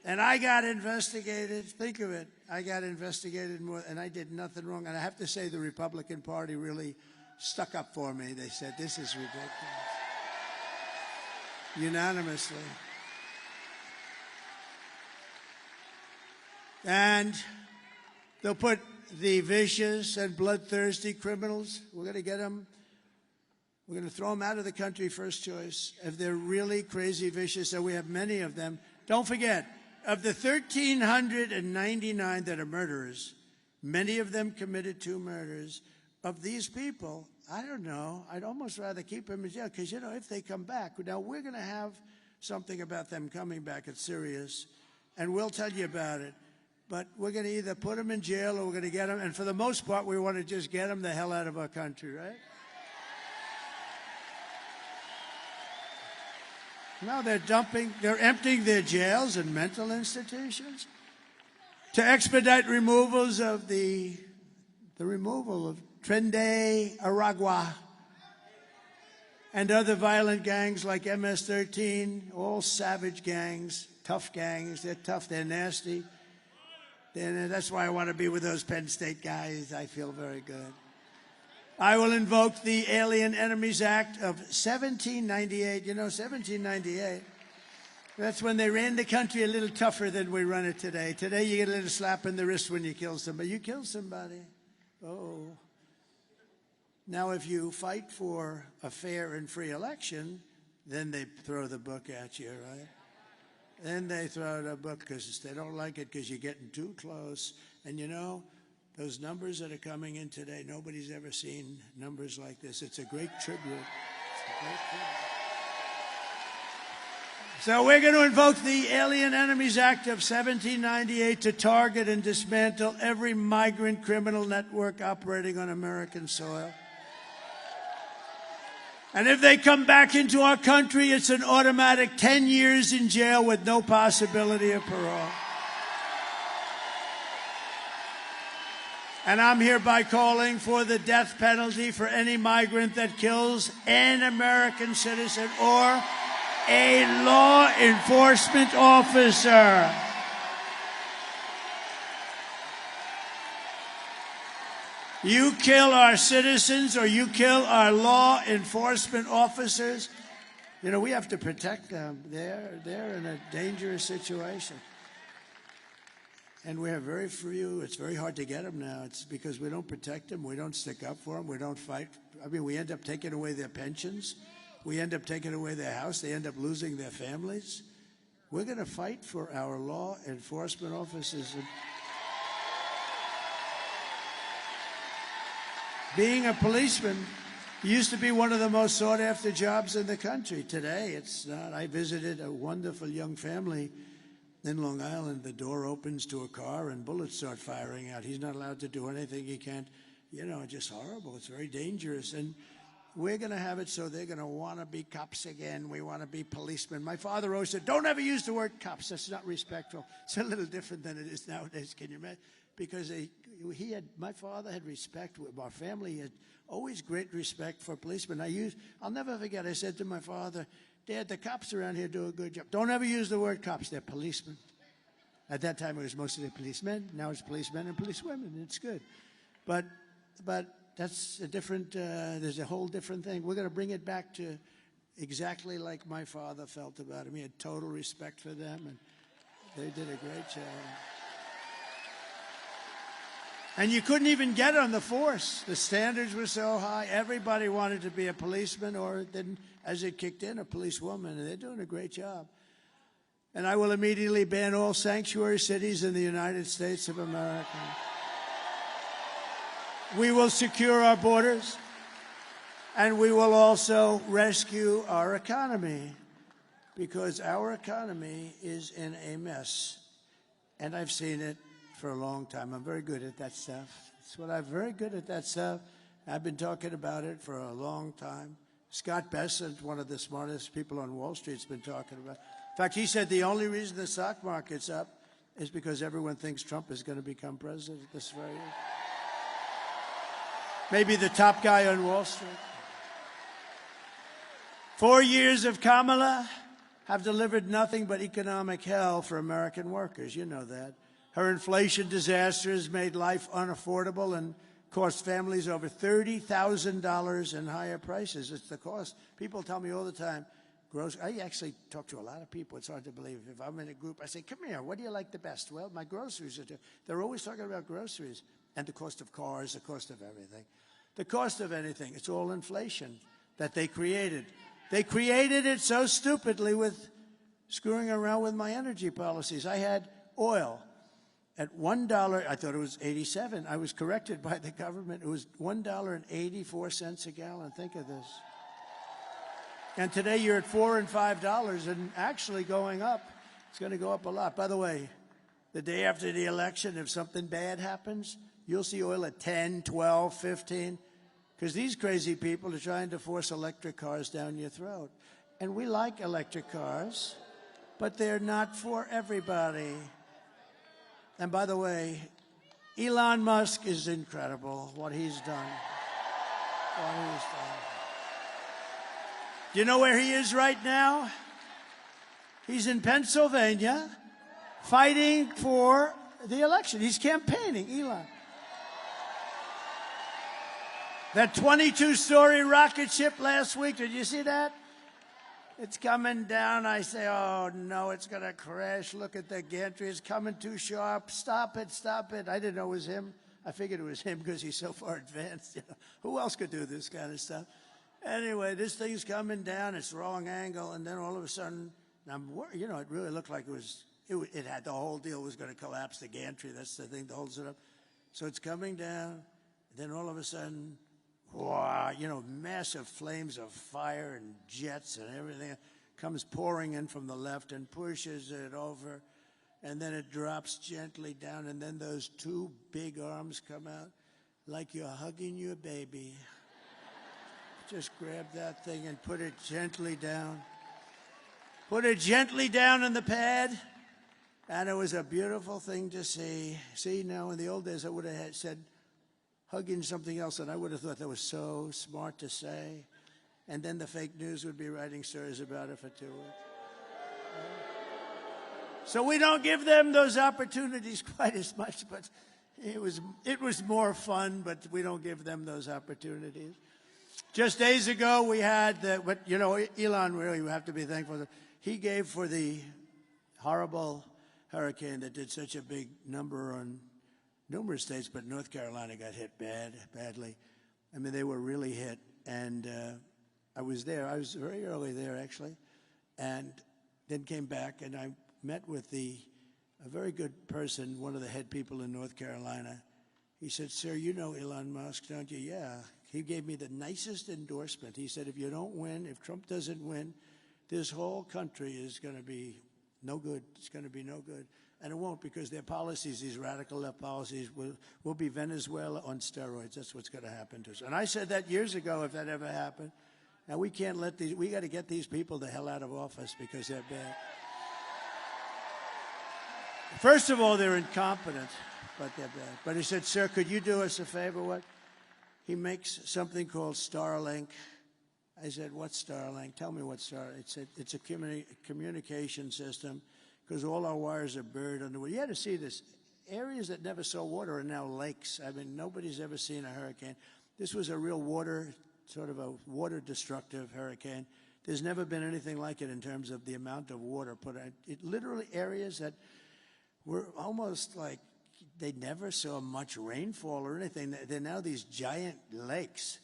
And I got investigated. Think of it. I got investigated more, and I did nothing wrong. And I have to say the Republican Party really stuck up for me. They said, this is ridiculous. Unanimously. And they'll put the vicious and bloodthirsty criminals, we're going to get them. We're going to throw them out of the country, first choice. If they're really crazy vicious, and we have many of them. Don't forget, of the 1,399 that are murderers, many of them committed 2 murders. Of these people, I don't know, I'd almost rather keep them in jail because, you know, if they come back, now we're going to have something about them coming back. It's serious, and we'll tell you about it. But we're going to either put them in jail or we're going to get them, and for the most part, we want to just get them the hell out of our country, right? No, they're emptying their jails and mental institutions to expedite removals of the removal of Trende Aragua and other violent gangs like MS-13, all savage gangs, tough gangs. They're tough, they're nasty. That's why I want to be with those Penn State guys. I feel very good. I will invoke the Alien Enemies Act of 1798. You know, 1798, that's when they ran the country a little tougher than we run it today. Today, you get a little slap in the wrist when you kill somebody. You kill somebody. Oh. Now, if you fight for a fair and free election, then they throw the book at you, right? Then they throw the book because they don't like it because you're getting too close. And you know, those numbers that are coming in today, nobody's ever seen numbers like this. It's a great tribute. So we're going to invoke the Alien Enemies Act of 1798 to target and dismantle every migrant criminal network operating on American soil. And if they come back into our country, it's an automatic 10 years in jail with no possibility of parole. And I'm hereby calling for the death penalty for any migrant that kills an American citizen or a law enforcement officer. You kill our citizens or you kill our law enforcement officers, you know, we have to protect them. They're in a dangerous situation. And we have very few. It's very hard to get them now. It's because we don't protect them. We don't stick up for them. We don't fight. I mean, we end up taking away their pensions. We end up taking away their house. They end up losing their families. We're going to fight for our law enforcement officers. Being a policeman used to be one of the most sought-after jobs in the country. Today, it's not. I visited a wonderful young family in Long Island. The door opens to a car and bullets start firing out. He's not allowed to do anything. He can't, you know, just horrible. It's very dangerous. And we're going to have it so they're going to want to be cops again. We want to be policemen. My father always said, don't ever use the word cops. That's not respectful. It's a little different than it is nowadays. Can you imagine? Because my father had respect. Our family had always great respect for policemen. I'll never forget, I said to my father, Dad, the cops around here do a good job. Don't ever use the word cops. They're policemen. At that time, it was mostly policemen. Now it's policemen and policewomen. It's good. But that's a different, there's a whole different thing. We're going to bring it back to exactly like my father felt about him. He had total respect for them, and they did a great job. And you couldn't even get on the force. The standards were so high. Everybody wanted to be a policeman, or then, as it kicked in, a policewoman, and they're doing a great job. And I will immediately ban all sanctuary cities in the United States of America. We will secure our borders, and we will also rescue our economy, because our economy is in a mess. And I've seen it for a long time. I'm very good at that stuff. I'm very good at that stuff. I've been talking about it for a long time. Scott Bessent, one of the smartest people on Wall Street, has been talking about it. In fact, he said the only reason the stock market's up is because everyone thinks Trump is going to become president this very year. Maybe the top guy on Wall Street. 4 years of Kamala have delivered nothing but economic hell for American workers. You know that. Her inflation disaster has made life unaffordable and cost families over $30,000 in higher prices. It's the cost. People tell me all the time, I actually talk to a lot of people. It's hard to believe. If I'm in a group, I say, come here, what do you like the best? Well, my groceries are they're always talking about groceries and the cost of cars, the cost of everything. The cost of anything. It's all inflation that they created. They created it so stupidly with screwing around with my energy policies. I had oil at $1, I thought it was 87. I was corrected by the government. It was $1.84 a gallon. Think of this. And today you're at $4 and $5 and actually going up. It's going to go up a lot. By the way, the day after the election, if something bad happens, you'll see oil at 10, 12, 15, because these crazy people are trying to force electric cars down your throat. And we like electric cars, but they're not for everybody. And by the way, Elon Musk is incredible, what he's done. What he's done. Do you know where he is right now? He's in Pennsylvania fighting for the election. He's campaigning, Elon. That 22-story rocket ship last week, did you see that? It's coming down. I say, oh, no, it's going to crash. Look at the gantry. It's coming too sharp. Stop it, stop it. I didn't know it was him. I figured it was him because he's so far advanced. You know, who else could do this kind of stuff? Anyway, this thing's coming down. It's wrong angle. And then all of a sudden, you know, it really looked like it had the whole deal was going to collapse, the gantry. That's the thing that holds it up. So it's coming down. And then all of a sudden, wow, you know, massive flames of fire and jets and everything comes pouring in from the left and pushes it over. And then it drops gently down. And then those two big arms come out like you're hugging your baby. Just grab that thing and put it gently down. Put it gently down in the pad. And it was a beautiful thing to see. See, now in the old days, I would have said, hugging something else, and I would have thought that was so smart to say. And then the fake news would be writing stories about it for 2 weeks. So we don't give them those opportunities quite as much, but it was more fun, but we don't give them those opportunities. Just days ago, we had but you know, Elon, really, we have to be thankful that he gave for the horrible hurricane that did such a big number on numerous states, but North Carolina got hit badly. I mean, they were really hit. And I was there. I was very early there, actually, and then came back, and I met with a very good person, one of the head people in North Carolina. He said, "Sir, you know Elon Musk, don't you?" "Yeah." He gave me the nicest endorsement. He said, "If you don't win, if Trump doesn't win, this whole country is going to be no good. It's going to be no good." And it won't, because their policies, these radical left policies, will be Venezuela on steroids. That's what's going to happen to us. And I said that years ago, if that ever happened. Now, we can't let we got to get these people the hell out of office because they're bad. First of all, they're incompetent, but they're bad. But he said, "Sir, could you do us a favor?" What? He makes something called Starlink. I said, "What's Starlink? Tell me what Starlink." It's a communication system, because all our wires are buried underwater. You had to see this. Areas that never saw water are now lakes. I mean, nobody's ever seen a hurricane. This was a real sort of a water-destructive hurricane. There's never been anything like it in terms of the amount of water put out. It literally areas that were almost like they never saw much rainfall or anything. They're now these giant lakes.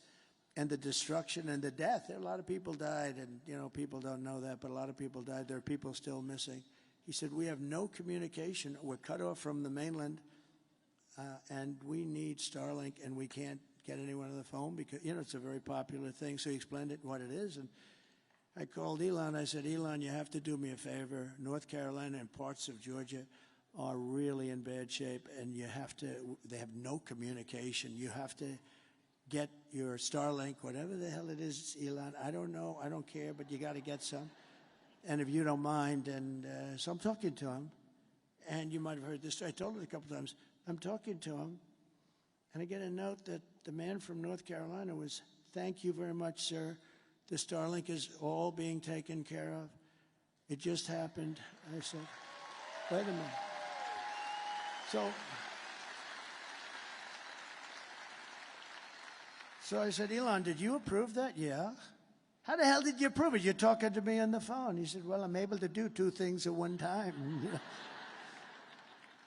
And the destruction and the death. A lot of people died, and, you know, people don't know that, but a lot of people died. There are people still missing. He said, "We have no communication. We're cut off from the mainland, and we need Starlink, and we can't get anyone on the phone because, you know, it's a very popular thing." So he explained it, what it is, and I called Elon. I said, "Elon, you have to do me a favor. North Carolina and parts of Georgia are really in bad shape, and they have no communication. You have to get your Starlink, whatever the hell it is, Elon. I don't know. I don't care, but you got to get some. And if you don't mind." And so I'm talking to him. And you might have heard this. I told it a couple times. I'm talking to him. And I get a note that the man from North Carolina was, "Thank you very much, sir. The Starlink is all being taken care of. It just happened." I said, "Wait a minute." So I said, "Elon, did you approve that?" "Yeah." "How the hell did you approve it? You're talking to me on the phone." He said, "Well, I'm able to do two things at one time."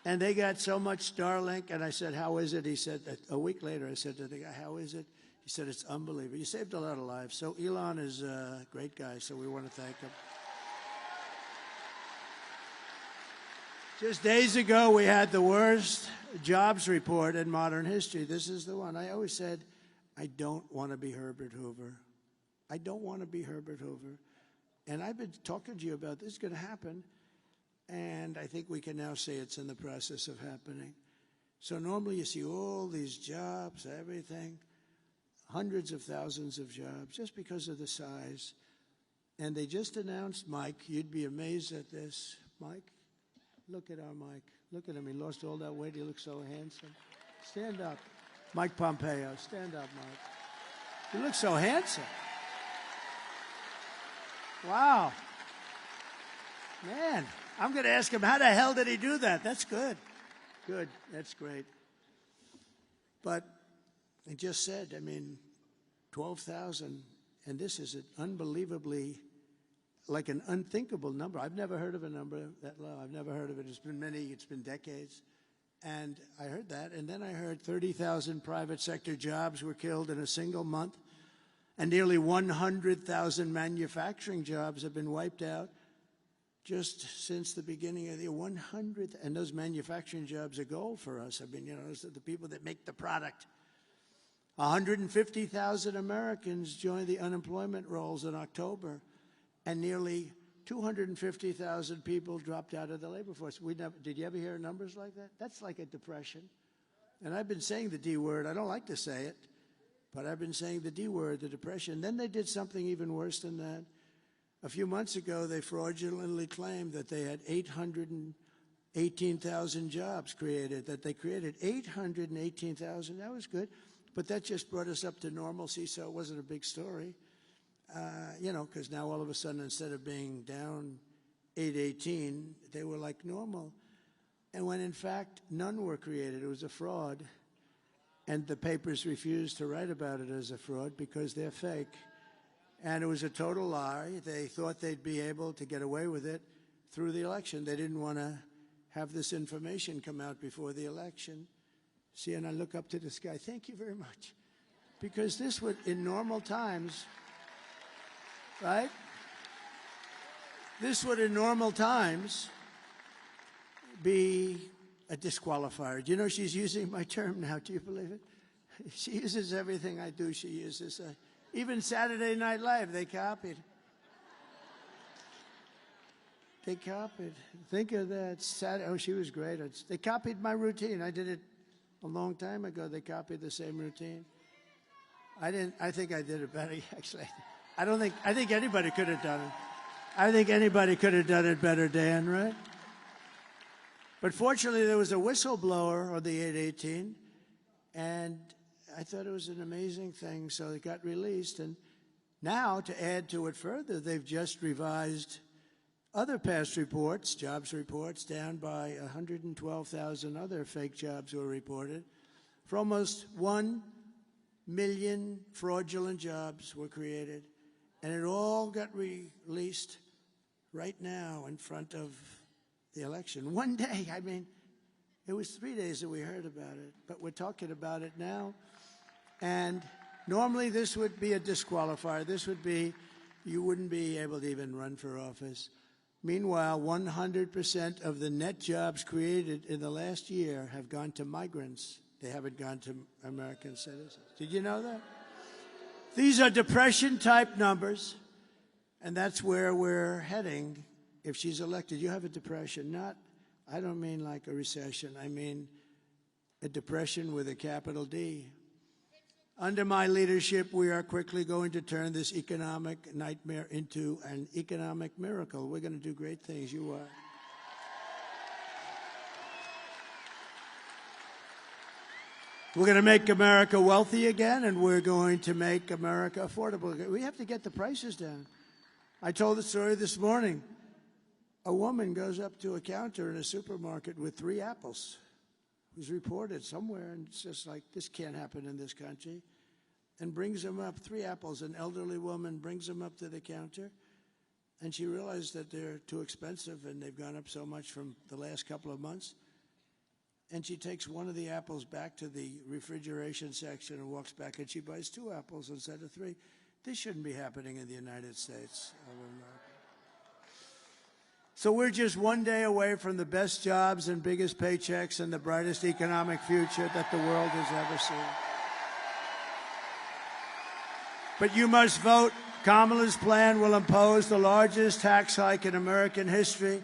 And they got so much Starlink, and I said, "How is it?" He said, a week later, I said to the guy, "How is it?" He said, "It's unbelievable. You saved a lot of lives." So Elon is a great guy, so we want to thank him. Just days ago, we had the worst jobs report in modern history. This is the one. I always said, I don't want to be Herbert Hoover. I don't want to be Herbert Hoover. And I've been talking to you about this is going to happen. And I think we can now say it's in the process of happening. So normally you see all these jobs, everything, hundreds of thousands of jobs, just because of the size. And they just announced Mike. You'd be amazed at this. Mike, look at our Mike. Look at him. He lost all that weight. He looks so handsome. Stand up. Mike Pompeo. Stand up, Mike. You look so handsome. Wow. Man, I'm going to ask him, how the hell did he do that? That's good. Good. That's great. But I just said, 12,000, and this is an unbelievably, like an unthinkable number. I've never heard of a number that low. I've never heard of it. It's been decades. And I heard that, and then I heard 30,000 private sector jobs were killed in a single month, and nearly 100,000 manufacturing jobs have been wiped out just since the beginning of the year. 100, and those manufacturing jobs are gold for us. Those are the people that make the product. 150,000 Americans joined the unemployment rolls in October, and nearly 250,000 people dropped out of the labor force. Did you ever hear numbers like that? That's like a depression. And I've been saying the D word. I don't like to say it, but I've been saying the D word, the depression. Then they did something even worse than that. A few months ago, they fraudulently claimed that they had 818,000 jobs created, that they created 818,000. That was good, but that just brought us up to normalcy, so it wasn't a big story. Because now all of a sudden, instead of being down 818, they were like normal. And when in fact, none were created. It was a fraud. And the papers refused to write about it as a fraud because they're fake. And it was a total lie. They thought they'd be able to get away with it through the election. They didn't want to have this information come out before the election. See, and I look up to this guy. Thank you very much. Because this would, in normal times, right? This would, in normal times, be a disqualifier. Do you know she's using my term now? Do you believe it? She uses everything I do. She uses even Saturday Night Live. They copied. They copied. Think of that. Oh, she was great. They copied my routine. I did it a long time ago. They copied the same routine. I didn't. I think I did it better. Actually, I think anybody could have done it. I think anybody could have done it better, Dan. Right? But fortunately, there was a whistleblower on the 818, and I thought it was an amazing thing. So it got released, and now to add to it further, they've just revised other past reports, jobs reports, down by 112,000 other fake jobs were reported. For almost 1 million fraudulent jobs were created, and it all got released right now in front of the election. One day, I mean, it was 3 days that we heard about it, but we're talking about it now. And normally this would be a disqualifier. This would be, you wouldn't be able to even run for office. Meanwhile, 100% of the net jobs created in the last year have gone to migrants. They haven't gone to American citizens. Did you know that? These are depression-type numbers, and that's where we're heading if she's elected. You have a depression. I don't mean like a recession. I mean a depression with a capital D. Under my leadership, we are quickly going to turn this economic nightmare into an economic miracle. We're going to do great things. You are. We're going to make America wealthy again, and we're going to make America affordable again. We have to get the prices down. I told the story this morning. A woman goes up to a counter in a supermarket with 3 apples. It was reported somewhere, and it's just like, this can't happen in this country, and brings them up, 3 apples. An elderly woman brings them up to the counter, and she realized that they're too expensive, and they've gone up so much from the last couple of months. And she takes one of the apples back to the refrigeration section and walks back, and she buys 2 apples instead of 3. This shouldn't be happening in the United States of America. So we're just one day away from the best jobs and biggest paychecks and the brightest economic future that the world has ever seen. But you must vote. Kamala's plan will impose the largest tax hike in American history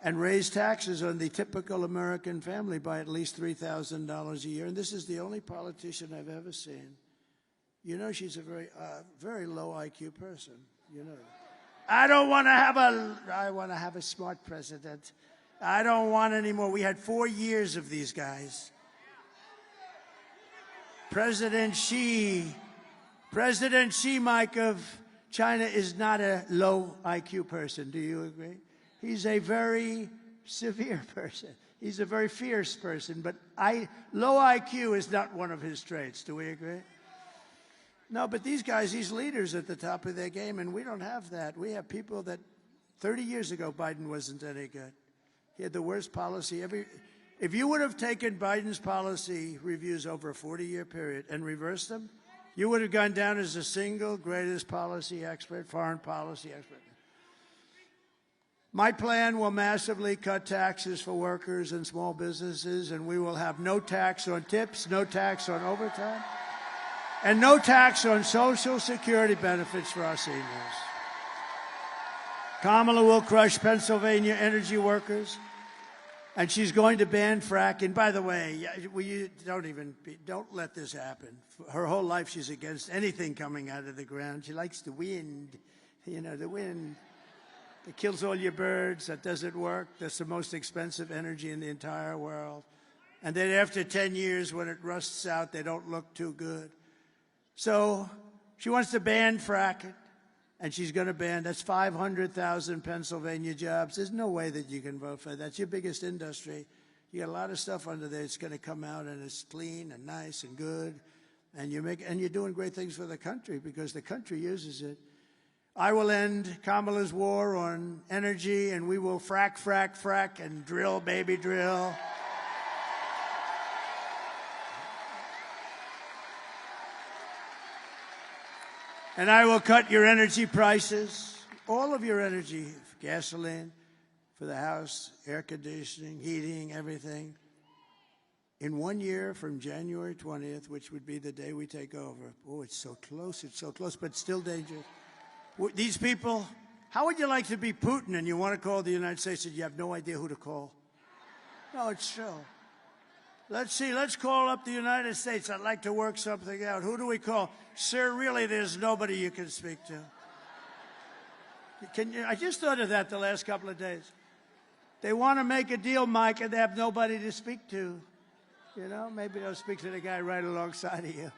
and raise taxes on the typical American family by at least $3,000 a year. And this is the only politician I've ever seen. You know, she's a very low IQ person. You know that. I want to have a smart president. I don't want any more. We had 4 years of these guys. President Xi, Mike, of China is not a low IQ person. Do you agree? He's a very severe person. He's a very fierce person, but low IQ is not one of his traits. Do we agree? No, but these guys, these leaders at the top of their game, and we don't have that. We have people that 30 years ago, Biden wasn't any good. He had the worst policy. If you would have taken Biden's policy reviews over a 40-year period and reversed them, you would have gone down as the single greatest policy expert, foreign policy expert. My plan will massively cut taxes for workers and small businesses, and we will have no tax on tips, no tax on overtime, and no tax on Social Security benefits for our seniors. Kamala will crush Pennsylvania energy workers, and she's going to ban fracking. By the way, don't let this happen. Her whole life she's against anything coming out of the ground. She likes the wind, the wind. It kills all your birds. That doesn't work. That's the most expensive energy in the entire world. And then after 10 years, when it rusts out, they don't look too good. So she wants to ban fracking, and she's going to ban. That's 500,000 Pennsylvania jobs. There's no way that you can vote for that. That's your biggest industry. You got a lot of stuff under there. It's going to come out, and it's clean and nice and good. And you're doing great things for the country because the country uses it. I will end Kamala's war on energy, and we will frack, frack, frack, and drill, baby, drill. And I will cut your energy prices, all of your energy, gasoline, for the house, air conditioning, heating, everything. In 1 year from January 20th, which would be the day we take over. Oh, it's so close, but still dangerous. These people, how would you like to be Putin and you want to call the United States and you have no idea who to call? No, it's true. Let's see, let's call up the United States. I'd like to work something out. Who do we call? Sir, really, there's nobody you can speak to. I just thought of that the last couple of days. They want to make a deal, Mike, and they have nobody to speak to. You know, maybe they'll speak to the guy right alongside of you.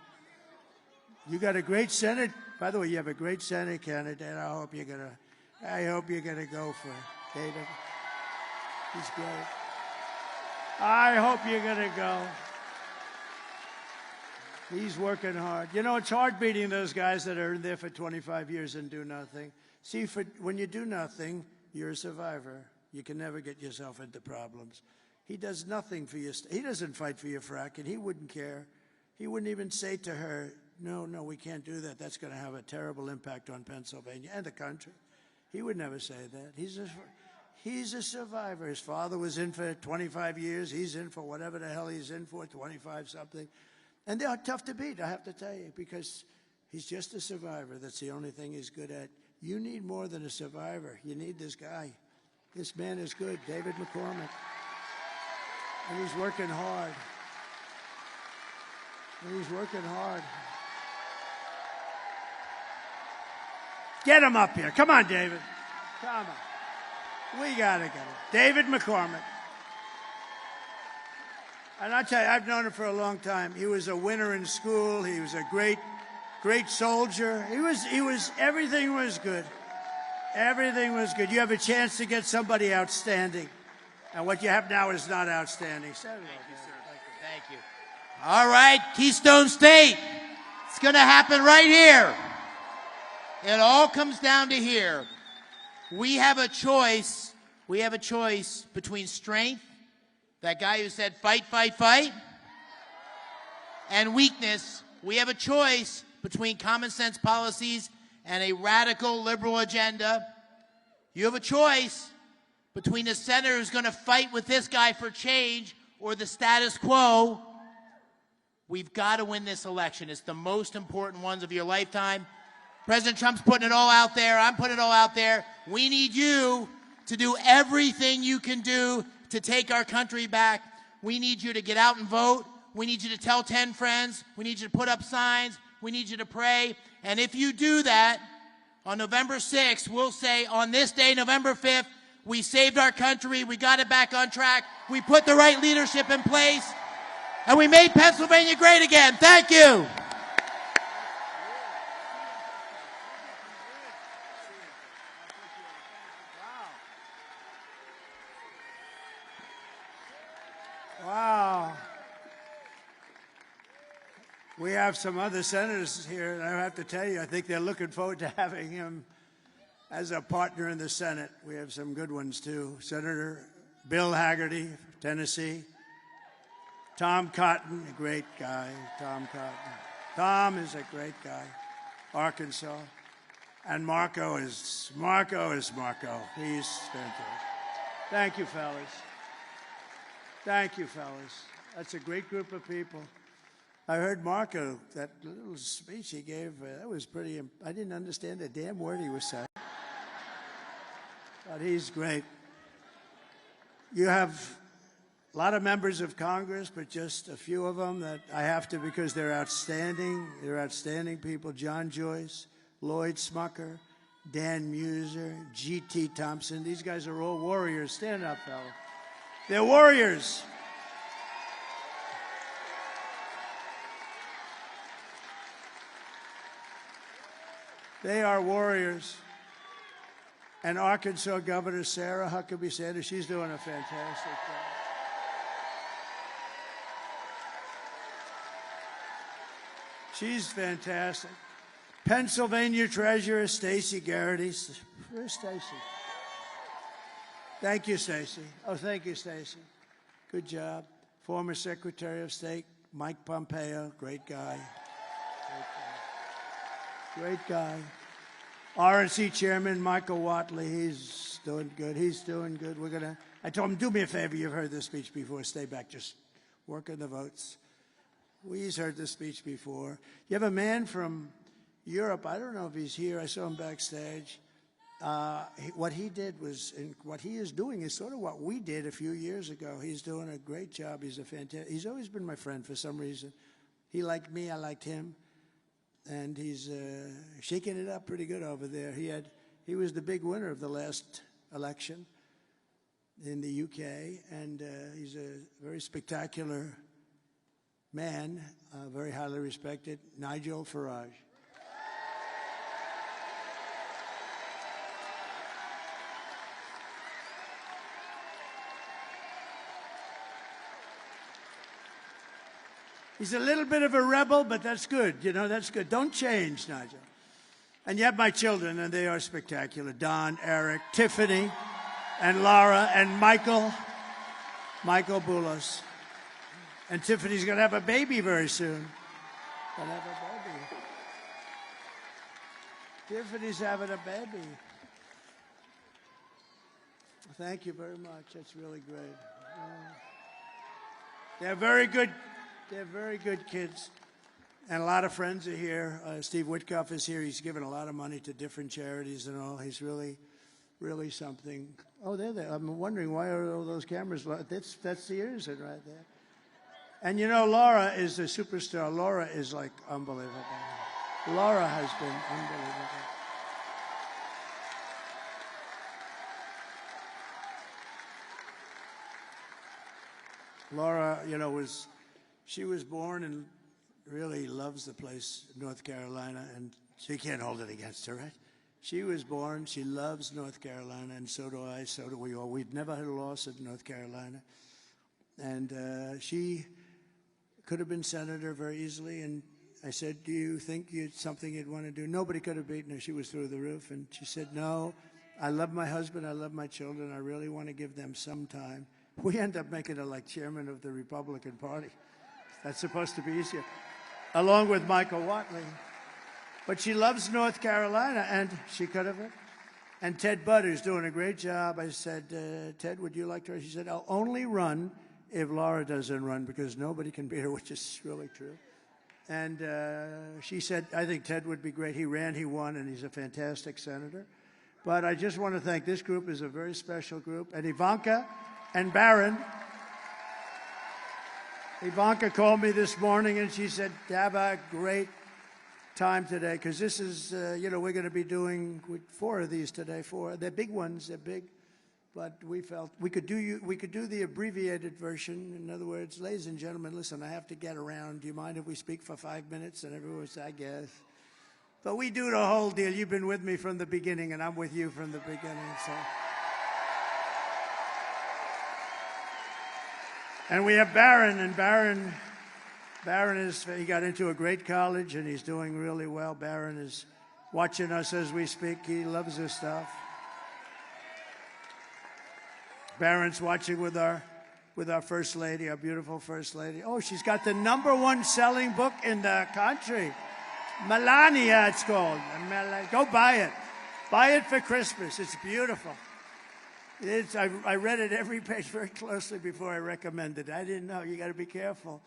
You got a great Senate. By the way, you have a great Senate candidate. I hope you're gonna go for it, David. He's great. I hope you're gonna go. He's working hard. You know, it's hard beating those guys that are in there for 25 years and do nothing. See, when you do nothing, you're a survivor. You can never get yourself into problems. He does nothing for you. He doesn't fight for your frack, and he wouldn't care. He wouldn't even say to her, no, we can't do that. That's going to have a terrible impact on Pennsylvania and the country. He would never say that. He's a survivor. His father was in for 25 years. He's in for whatever the hell he's in for, 25-something. And they're tough to beat, I have to tell you, because he's just a survivor. That's the only thing he's good at. You need more than a survivor. You need this guy. This man is good, David McCormick. And he's working hard. Get him up here. Come on, David. Come on. We got to get him. David McCormick. And I tell you, I've known him for a long time. He was a winner in school. He was a great soldier. Everything was good. Everything was good. You have a chance to get somebody outstanding. And what you have now is not outstanding. Thank you, sir. Thank you. All right, Keystone State. It's going to happen right here. It all comes down to here. We have a choice. We have a choice between strength, that guy who said fight, fight, fight, and weakness. We have a choice between common sense policies and a radical liberal agenda. You have a choice between a senator who's going to fight with this guy for change or the status quo. We've got to win this election. It's the most important ones of your lifetime. President Trump's putting it all out there. I'm putting it all out there. We need you to do everything you can do to take our country back. We need you to get out and vote. We need you to tell 10 friends. We need you to put up signs. We need you to pray. And if you do that, on November 6th, we'll say, on this day, November 5th, we saved our country. We got it back on track. We put the right leadership in place. And we made Pennsylvania great again. Thank you. Wow. We have some other senators here, and I have to tell you, I think they're looking forward to having him as a partner in the Senate. We have some good ones, too. Senator Bill Hagerty, Tennessee. Tom Cotton, a great guy, Tom Cotton. Tom is a great guy, Arkansas. And Marco is Marco. He's fantastic. Thank you, fellas. Thank you, fellas. That's a great group of people. I heard Marco, that little speech he gave, that was pretty, I didn't understand a damn word he was saying. But he's great. You have a lot of members of Congress, but just a few of them that I have to, because they're outstanding. They're outstanding people. John Joyce, Lloyd Smucker, Dan Muser, G.T. Thompson. These guys are all warriors. Stand up, fella. They're warriors. They are warriors. And Arkansas Governor Sarah Huckabee Sanders, she's doing a fantastic job. She's fantastic. Pennsylvania Treasurer Stacey Garrity. Where's Stacey? Thank you, Stacey. Oh, thank you, Stacey. Good job. Former Secretary of State Mike Pompeo, great guy. Great guy. RNC Chairman Michael Watley, he's doing good. He's doing good. I told him, do me a favor. You've heard this speech before. Stay back. Just work on the votes. We've heard this speech before. You have a man from Europe. I don't know if he's here. I saw him backstage. What he did was, and what he is doing is sort of what we did a few years ago. He's doing a great job. He's always been my friend for some reason. He liked me. I liked him. And he's shaking it up pretty good over there. He was the big winner of the last election in the UK, and he's a very spectacular man, very highly respected, Nigel Farage. He's a little bit of a rebel, but that's good. You know, that's good. Don't change, Nigel. And you have my children, and they are spectacular. Don, Eric, Tiffany, and Laura, and Michael Boulos. And Tiffany's going to have a baby very soon. Going to have a baby. Tiffany's having a baby. Thank you very much. That's really great. They're very good. They're very good kids. And a lot of friends are here. Steve Witkoff is here. He's given a lot of money to different charities and all. He's really, really something. Oh, they're there. I'm wondering, why are all those cameras? That's the innocent right there. And you know, Laura is a superstar. Laura is like unbelievable. Laura has been unbelievable. Laura, you know, she was born and really loves the place, North Carolina, and she can't hold it against her, right? She was born, she loves North Carolina, and so do I, so do we all. We've never had a loss at North Carolina. And she could have been senator very easily, and I said, do you think it's something you'd want to do? Nobody could have beaten her. She was through the roof, and she said, no, I love my husband, I love my children, I really want to give them some time. We end up making her like chairman of the Republican Party. That's supposed to be easier, along with Michael Watley. But she loves North Carolina, and she could have it. And Ted Budd, who's doing a great job. I said, Ted, would you like to run? She said, I'll only run if Laura doesn't run, because nobody can beat her, which is really true. And she said, I think Ted would be great. He ran, he won, and he's a fantastic senator. But I just want to thank this group is a very special group. And Ivanka and Barron. Ivanka called me this morning, and she said, have a great time today, because this is, you know, we're going to be doing 4 of these today. 4. They're big ones. They're big. But we felt we could do the abbreviated version. In other words, ladies and gentlemen, listen, I have to get around. Do you mind if we speak for 5 minutes? And everyone said, I guess. But we do the whole deal. You've been with me from the beginning, and I'm with you from the beginning. So. And we have Barron, and Barron he got into a great college, and he's doing really well. Barron is watching us as we speak. He loves this stuff. Barron's watching with our First Lady, our beautiful First Lady. Oh, she's got the #1 selling book in the country. Melania, it's called. Go buy it. Buy it for Christmas. It's beautiful. I read it every page very closely before I recommended it. I didn't know. You got to be careful.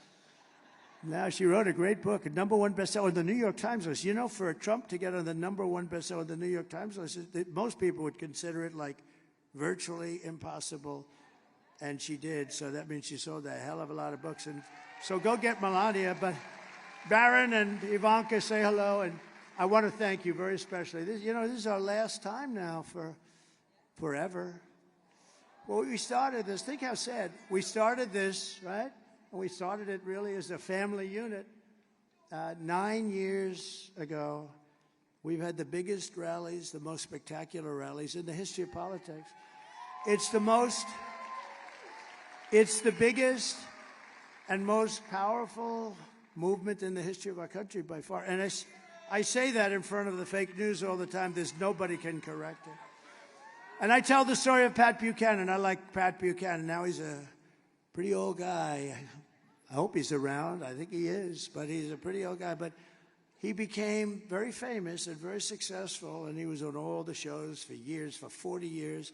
Now, she wrote a great book, a #1 bestseller on the New York Times list. You know, for Trump to get on the #1 bestseller on the New York Times list, most people would consider it like virtually impossible, and she did. So that means she sold a hell of a lot of books. And so go get Melania. But Barron and Ivanka, say hello, and I want to thank you very especially. This is our last time now for forever. Well, we started this. Think how sad. We started this, right? And we started it really as a family unit 9 years ago. We've had the biggest rallies, the most spectacular rallies in the history of politics. It's the biggest and most powerful movement in the history of our country by far. And I say that in front of the fake news all the time. There's nobody can correct it. And I tell the story of Pat Buchanan. I like Pat Buchanan. Now he's a pretty old guy. I hope he's around. I think he is, but he's a pretty old guy. But he became very famous and very successful, and he was on all the shows for years, for 40 years,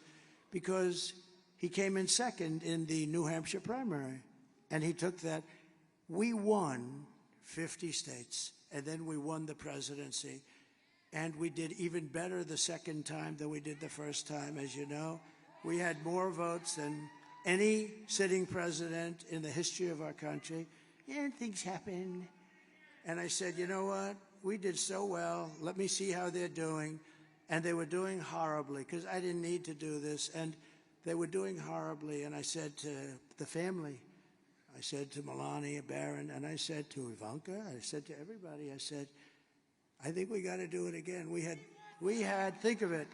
because he came in second in the New Hampshire primary. And he took that. We won 50 states, and then we won the presidency. And we did even better the second time than we did the first time, as you know. We had more votes than any sitting president in the history of our country. And things happened. And I said, you know what? We did so well. Let me see how they're doing. And they were doing horribly, because I didn't need to do this. And they were doing horribly. And I said to the family, I said to Melania Barron, and I said to Ivanka, I said to everybody, I said, I think we got to do it again. We had, think of it,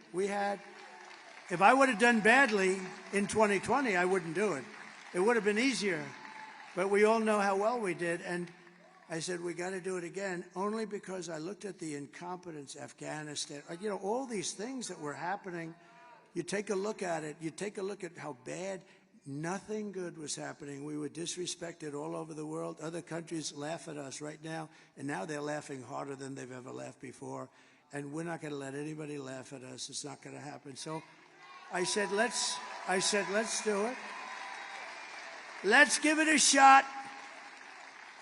if I would have done badly in 2020, I wouldn't do it. It would have been easier. But we all know how well we did. And I said, we got to do it again, only because I looked at the incompetence, Afghanistan, you know, all these things that were happening. You take a look at it. You take a look at how bad, nothing good was happening. We were disrespected all over the world. Other countries laugh at us right now, and now they're laughing harder than they've ever laughed before. And we're not going to let anybody laugh at us. It's not going to happen. So I said, let's do it. Let's give it a shot.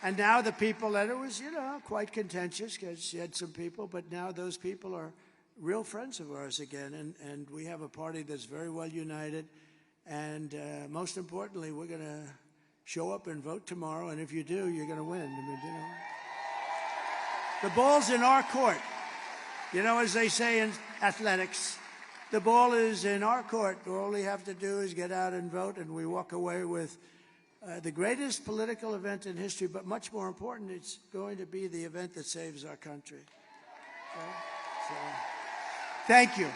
And now the people that it was, you know, quite contentious, because you had some people, but now those people are real friends of ours again. And we have a party that's very well united. And most importantly, we're going to show up and vote tomorrow. And if you do, you're going to win. I mean, you know, the ball's in our court. You know, as they say in athletics, the ball is in our court. All we have to do is get out and vote, and we walk away with the greatest political event in history, but much more important, it's going to be the event that saves our country. Okay? So, thank you.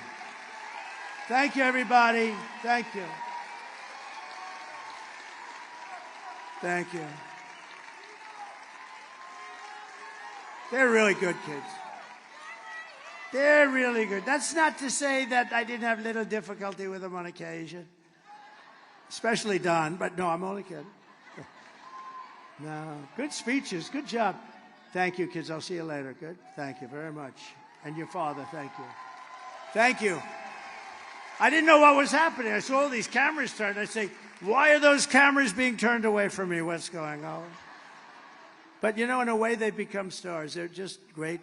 Thank you, everybody. Thank you. Thank you. They're really good kids. They're really good. That's not to say that I didn't have little difficulty with them on occasion. Especially Don, but no, I'm only kidding. No, good speeches, good job. Thank you, kids. I'll see you later. Good. Thank you very much. And your father, thank you. Thank you. I didn't know what was happening. I saw all these cameras turned. I say, why are those cameras being turned away from me? What's going on? But, you know, in a way, they've become stars. They're just great.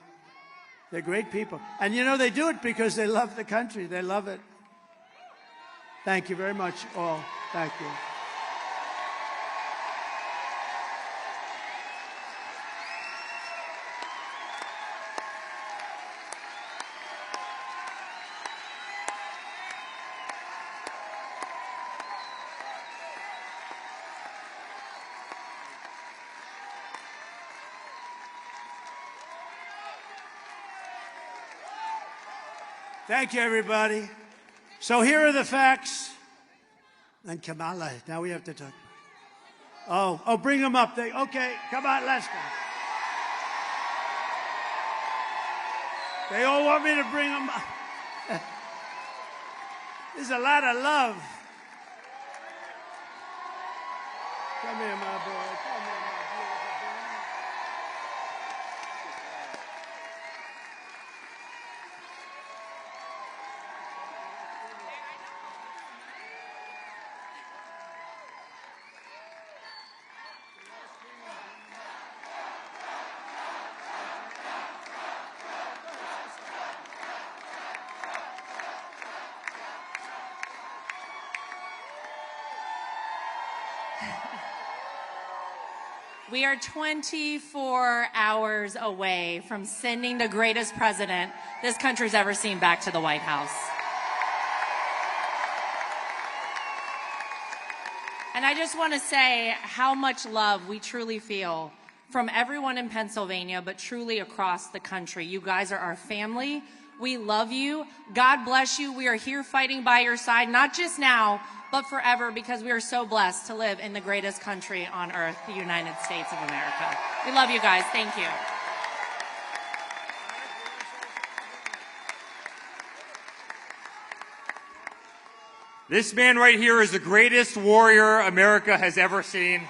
They're great people. And, you know, they do it because they love the country. They love it. Thank you very much, all. Thank you. Thank you, everybody. So here are the facts. And Kamala, now we have to talk. Oh, bring them up. Okay, come on, let's go. They all want me to bring them up. There's a lot of love. Come here, my boy. Come here, my beautiful boy. We are 24 hours away from sending the greatest president this country's ever seen back to the White House. And I just want to say how much love we truly feel from everyone in Pennsylvania, but truly across the country. You guys are our family. We love you. God bless you. We are here fighting by your side, not just now, but forever, because we are so blessed to live in the greatest country on earth, the United States of America. We love you guys. Thank you. This man right here is the greatest warrior America has ever seen.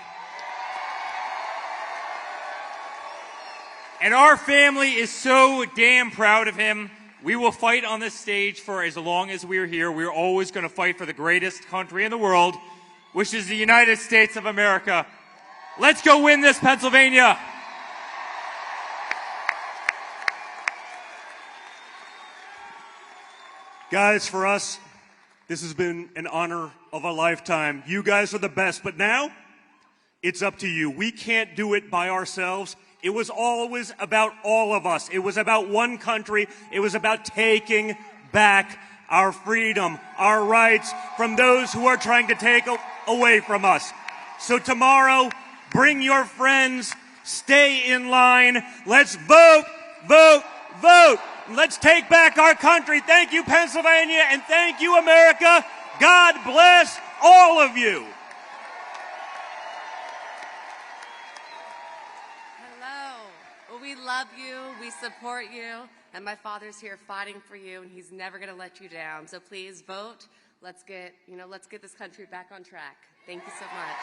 And our family is so damn proud of him. We will fight on this stage for as long as we're here. We're always going to fight for the greatest country in the world, which is the United States of America. Let's go win this, Pennsylvania. Guys, for us, this has been an honor of a lifetime. You guys are the best, but now it's up to you. We can't do it by ourselves. It was always about all of us. It was about one country. It was about taking back our freedom, our rights from those who are trying to take away from us. So tomorrow, bring your friends, stay in line. Let's vote, vote, vote. Let's take back our country. Thank you, Pennsylvania, and thank you, America. God bless all of you. We love you, we support you, and my father's here fighting for you, and he's never going to let you down. So please vote. Let's get this country back on track. Thank you so much.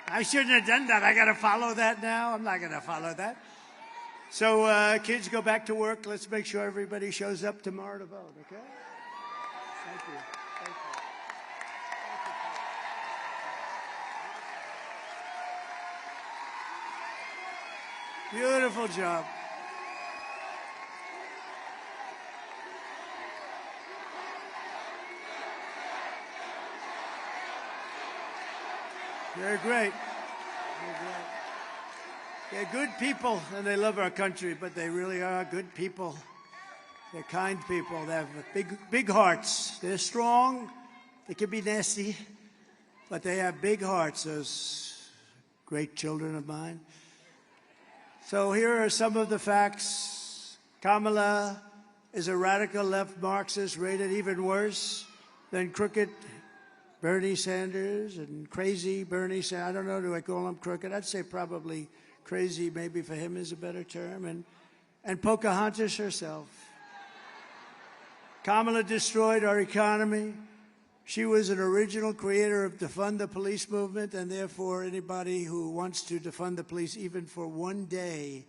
I shouldn't have done that. I got to follow that now. I'm not going to follow that. So kids, go back to work. Let's make sure everybody shows up tomorrow to vote, okay? Thank you. Thank you. Beautiful job. They're great. They're great. They're good people, and they love our country, but they really are good people. They're kind people. They have big hearts. They're strong. They can be nasty, but they have big hearts, those great children of mine. So here are some of the facts. Kamala is a radical left Marxist rated even worse than crooked Bernie Sanders and crazy Bernie Sanders. I don't know, do I call him crooked? I'd say probably crazy, maybe for him is a better term. And Pocahontas herself. Kamala destroyed our economy. She was an original creator of defund the police movement, and therefore anybody who wants to defund the police even for one day,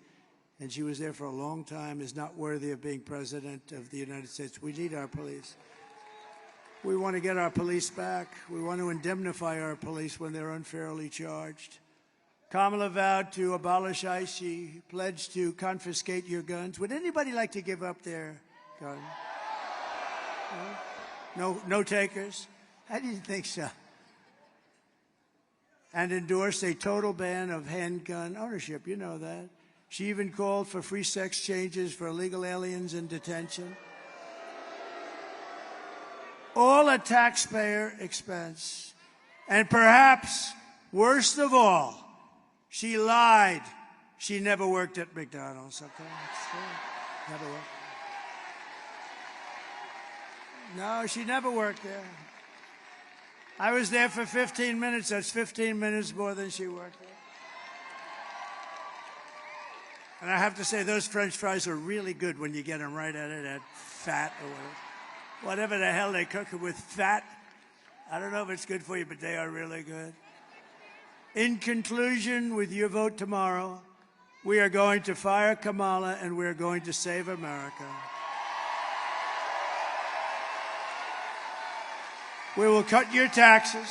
and she was there for a long time, is not worthy of being president of the United States. We need our police. We want to get our police back. We want to indemnify our police when they're unfairly charged. Kamala vowed to abolish ICE. She pledged to confiscate your guns. Would anybody like to give up their gun? No takers? I didn't think so. And endorsed a total ban of handgun ownership. You know that. She even called for free sex changes for illegal aliens in detention. All at taxpayer expense. And perhaps, worst of all, she lied. She never worked at McDonald's, okay? Never worked. No, she never worked there. I was there for 15 minutes. That's 15 minutes more than she worked there. And I have to say, those French fries are really good when you get them right out of that fat or whatever the hell they cook it with, fat. I don't know if it's good for you, but they are really good. In conclusion, with your vote tomorrow, we are going to fire Kamala and we are going to save America. We will cut your taxes,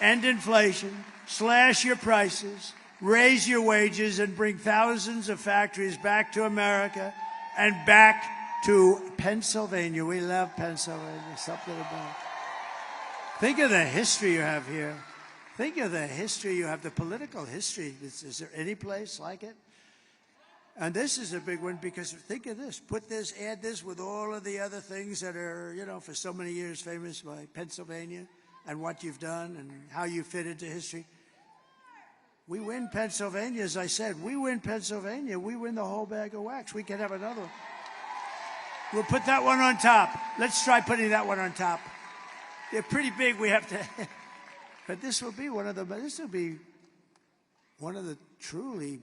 end inflation, slash your prices, raise your wages, and bring thousands of factories back to America and back to Pennsylvania. We love Pennsylvania. Something about it. Think of the history you have here. Think of the history you have, the political history. Is there any place like it? And this is a big one because think of this. Put this, add this with all of the other things that are, you know, for so many years famous by Pennsylvania and what you've done and how you fit into history. We win Pennsylvania, as I said. We win Pennsylvania. We win the whole bag of wax. We can have another one. We'll put that one on top. Let's try putting that one on top. They're pretty big. We have to. But this will be one of them. This will be one of the truly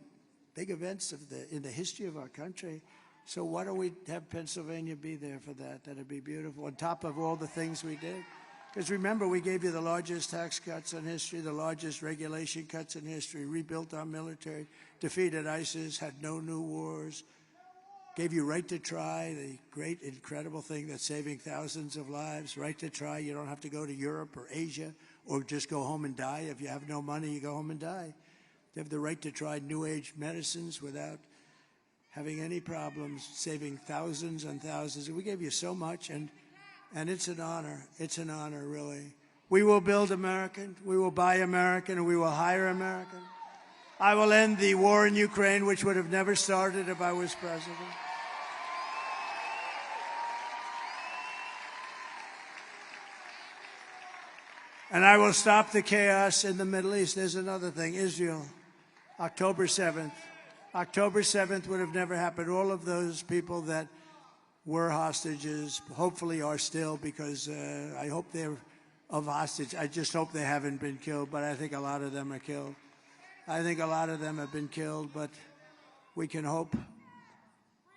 big events in the history of our country. So why don't we have Pennsylvania be there for that? That'd be beautiful, on top of all the things we did. Because remember, we gave you the largest tax cuts in history, the largest regulation cuts in history, rebuilt our military, defeated ISIS, had no new wars, gave you right to try, the great, incredible thing that's saving thousands of lives, right to try. You don't have to go to Europe or Asia or just go home and die. If you have no money, you go home and die. You have the right to try new age medicines without having any problems, saving thousands and thousands. We gave you so much, and it's an honor. It's an honor, really. We will build American, we will buy American, and we will hire American. I will end the war in Ukraine, which would have never started if I was president. And I will stop the chaos in the Middle East. There's another thing, Israel, October 7th. October 7th would have never happened. All of those people that were hostages, hopefully are still, because I hope they're of hostage. I just hope they haven't been killed, but I think a lot of them are killed. I think a lot of them have been killed, but we can hope.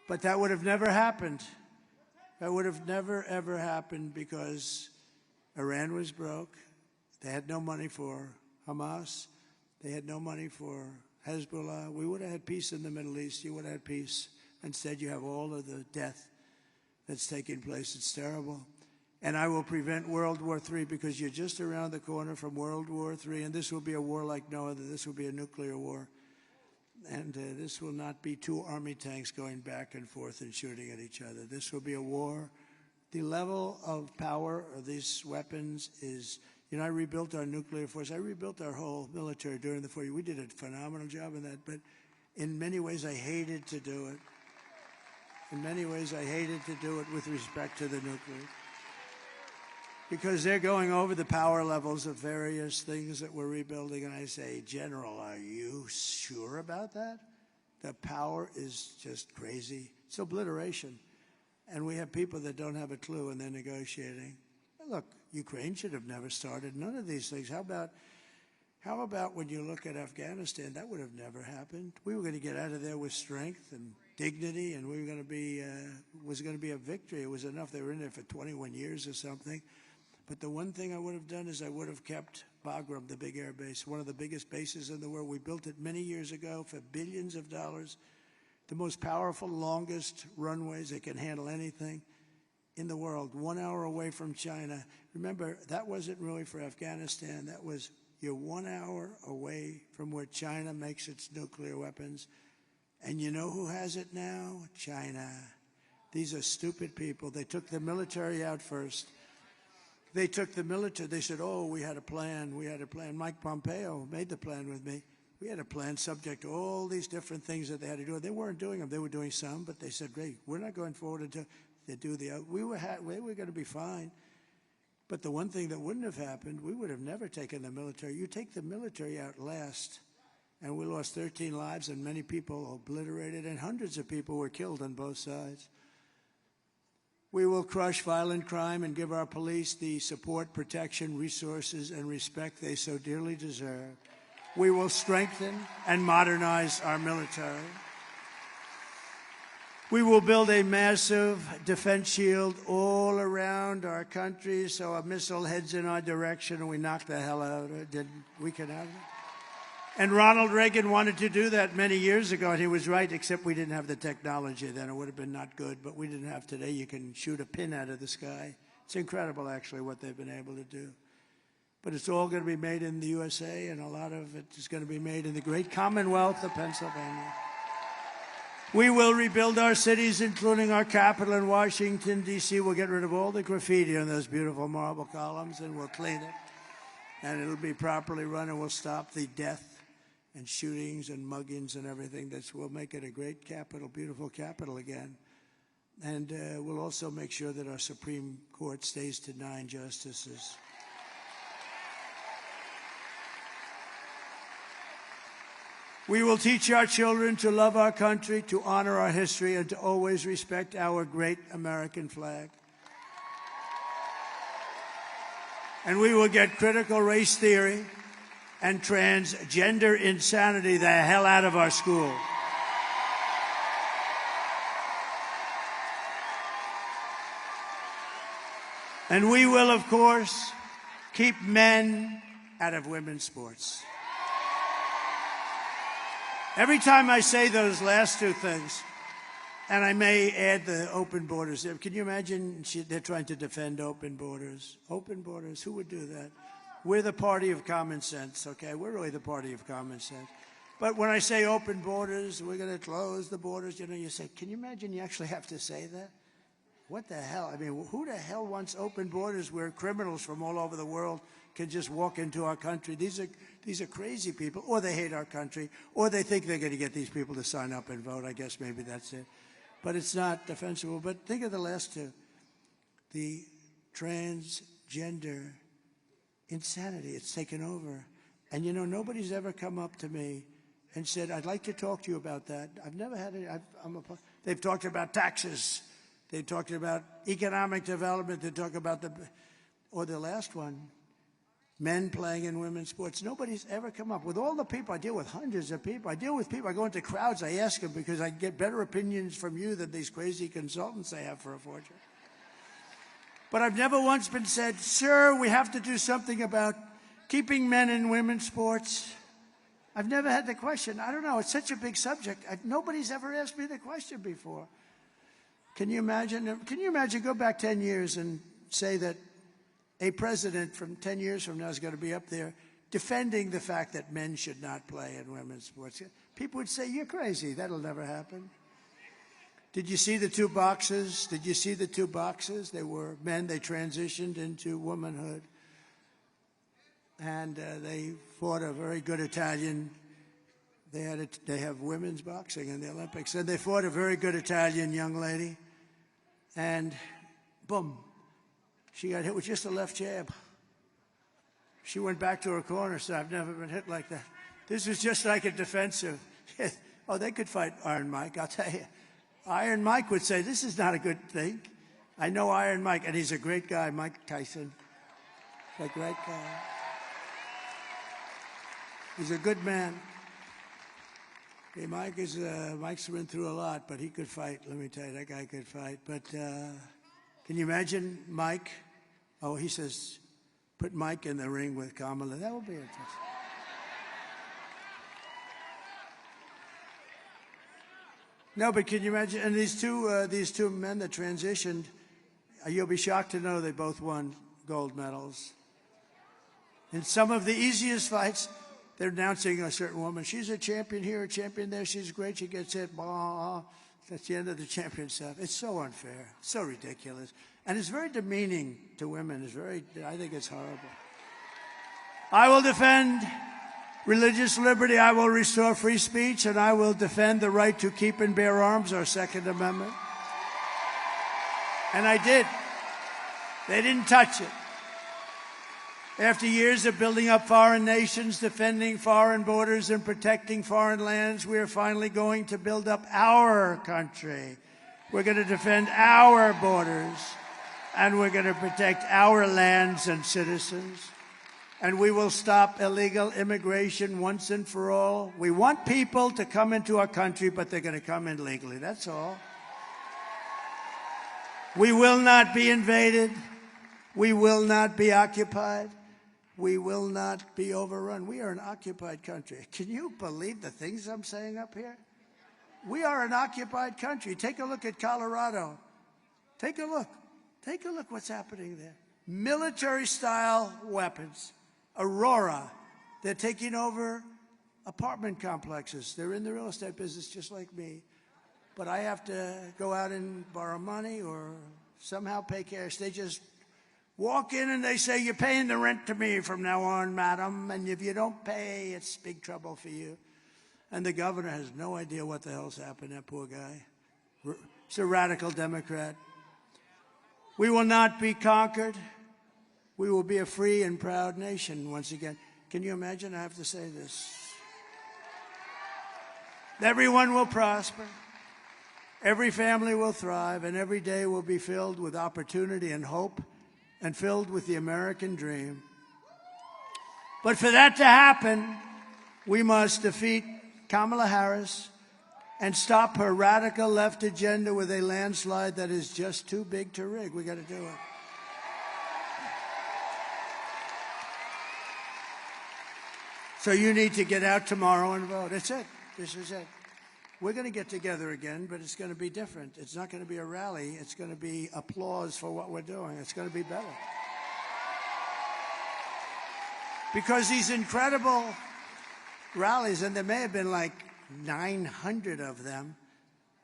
But that would have never happened. That would have never, ever happened because Iran was broke. They had no money for Hamas. They had no money for Hezbollah. We would have had peace in the Middle East. You would have had peace. Instead, you have all of the death that's taking place. It's terrible. And I will prevent World War III because you're just around the corner from World War III, and this will be a war like no other. This will be a nuclear war. And this will not be two army tanks going back and forth and shooting at each other. This will be a war. The level of power of these weapons is, you know, I rebuilt our nuclear force. I rebuilt our whole military during the 40 years. We did a phenomenal job in that, but in many ways I hated to do it. In many ways I hated to do it with respect to the nuclear. Because they're going over the power levels of various things that we're rebuilding. And I say, General, are you sure about that? The power is just crazy. It's obliteration. And we have people that don't have a clue and they're negotiating. Look, Ukraine should have never started none of these things. How about when you look at Afghanistan? That would have never happened. We were going to get out of there with strength and dignity, and we were going to be, was going to be a victory. It was enough. They were in there for 21 years or something. But the one thing I would have done is I would have kept Bagram, the big air base, one of the biggest bases in the world. We built it many years ago for billions of dollars. The most powerful, longest runways that can handle anything in the world, 1 hour away from China. Remember, that wasn't really for Afghanistan. That was, you're 1 hour away from where China makes its nuclear weapons. And you know who has it now? China. These are stupid people. They took the military out first. They took the military. They said, oh, we had a plan. We had a plan. Mike Pompeo made the plan with me. We had a plan subject to all these different things that they had to do. They weren't doing them. They were doing some, but they said, great, we're not going forward until they do the other. We were going to be fine. But the one thing that wouldn't have happened, we would have never taken the military. You take the military out last, and we lost 13 lives and many people obliterated, and hundreds of people were killed on both sides. We will crush violent crime and give our police the support, protection, resources, and respect they so dearly deserve. We will strengthen and modernize our military. We will build a massive defense shield all around our country so a missile heads in our direction and we knock the hell out of it. We can have it. And Ronald Reagan wanted to do that many years ago, and he was right, except we didn't have the technology then. It would have been not good, but we didn't have today. You can shoot a pin out of the sky. It's incredible, actually, what they've been able to do. But it's all going to be made in the USA, and a lot of it is going to be made in the great Commonwealth of Pennsylvania. We will rebuild our cities, including our capital in Washington, D.C. We'll get rid of all the graffiti on those beautiful marble columns, and we'll clean it. And it'll be properly run, and we'll stop the death and shootings and muggings and everything. We'll make it a great capital, beautiful capital again. And we'll also make sure that our Supreme Court stays to 9 justices. We will teach our children to love our country, to honor our history, and to always respect our great American flag. And we will get critical race theory and transgender insanity the hell out of our schools. And we will, of course, keep men out of women's sports. Every time I say those last two things, and I may add the open borders. Can you imagine they're trying to defend open borders? Open borders, who would do that? We're the party of common sense, okay? We're really the party of common sense. But when I say open borders, we're going to close the borders, you know, you say, can you imagine you actually have to say that? What the hell? I mean, who the hell wants open borders where criminals from all over the world can just walk into our country? These are crazy people, or they hate our country, or they think they're going to get these people to sign up and vote. I guess maybe that's it. But it's not defensible. But think of the last two. The transgender insanity. It's taken over. And, you know, nobody's ever come up to me and said, I'd like to talk to you about that. I've never had it. They've talked about taxes. They've talked about economic development. They talk about or the last one, men playing in women's sports. Nobody's ever come up. With all the people, I deal with hundreds of people. I deal with people. I go into crowds. I ask them because I get better opinions from you than these crazy consultants they have for a fortune. But I've never once been said, sir, we have to do something about keeping men in women's sports. I've never had the question. I don't know. It's such a big subject. Nobody's ever asked me the question before. Can you imagine? Can you imagine? Go back 10 years and say that a president from 10 years from now is going to be up there defending the fact that men should not play in women's sports. People would say, you're crazy. That'll never happen. Did you see the two boxes? Did you see the two boxes? They were men. They transitioned into womanhood. And they fought a very good Italian. They have women's boxing in the Olympics. And they fought a very good Italian young lady. And boom, she got hit with just a left jab. She went back to her corner, so I've never been hit like that. This was just like a defensive. Oh, they could fight Iron Mike, I'll tell you. Iron Mike would say, this is not a good thing. I know Iron Mike, and he's a great guy, Mike Tyson. A great guy. He's a good man. Hey, Mike's been through a lot, but he could fight. Let me tell you, that guy could fight. But can you imagine Mike? Oh, he says, put Mike in the ring with Kamala. That would be interesting. No, but can you imagine? And these two men that transitioned, you'll be shocked to know they both won gold medals. In some of the easiest fights, they're announcing a certain woman. She's a champion here, a champion there. She's great. She gets hit. Blah. That's the end of the champion stuff. It's so unfair. So ridiculous. And it's very demeaning to women. I think it's horrible. I will defend religious liberty. I will restore free speech. And I will defend the right to keep and bear arms, our Second Amendment. And I did. They didn't touch it. After years of building up foreign nations, defending foreign borders, and protecting foreign lands, we are finally going to build up our country. We're going to defend our borders, and we're going to protect our lands and citizens. And we will stop illegal immigration once and for all. We want people to come into our country, but they're going to come in legally. That's all. We will not be invaded. We will not be occupied. We will not be overrun. We are an occupied country. Can you believe the things I'm saying up here? We are an occupied country. Take a look at Colorado. Take a look. Take a look what's happening there. Military-style weapons. Aurora. They're taking over apartment complexes. They're in the real estate business just like me. But I have to go out and borrow money or somehow pay cash. They just walk in and they say, you're paying the rent to me from now on, madam, and if you don't pay, it's big trouble for you. And the governor has no idea what the hell's happened, that poor guy. He's a radical Democrat. We will not be conquered. We will be a free and proud nation once again. Can you imagine? I have to say this. Everyone will prosper. Every family will thrive, and every day will be filled with opportunity and hope, and filled with the American dream. But for that to happen, we must defeat Kamala Harris and stop her radical left agenda with a landslide that is just too big to rig. We got to do it. So you need to get out tomorrow and vote. That's it. This is it. We're going to get together again, but it's going to be different. It's not going to be a rally. It's going to be applause for what we're doing. It's going to be better. Because these incredible rallies, and there may have been like 900 of them,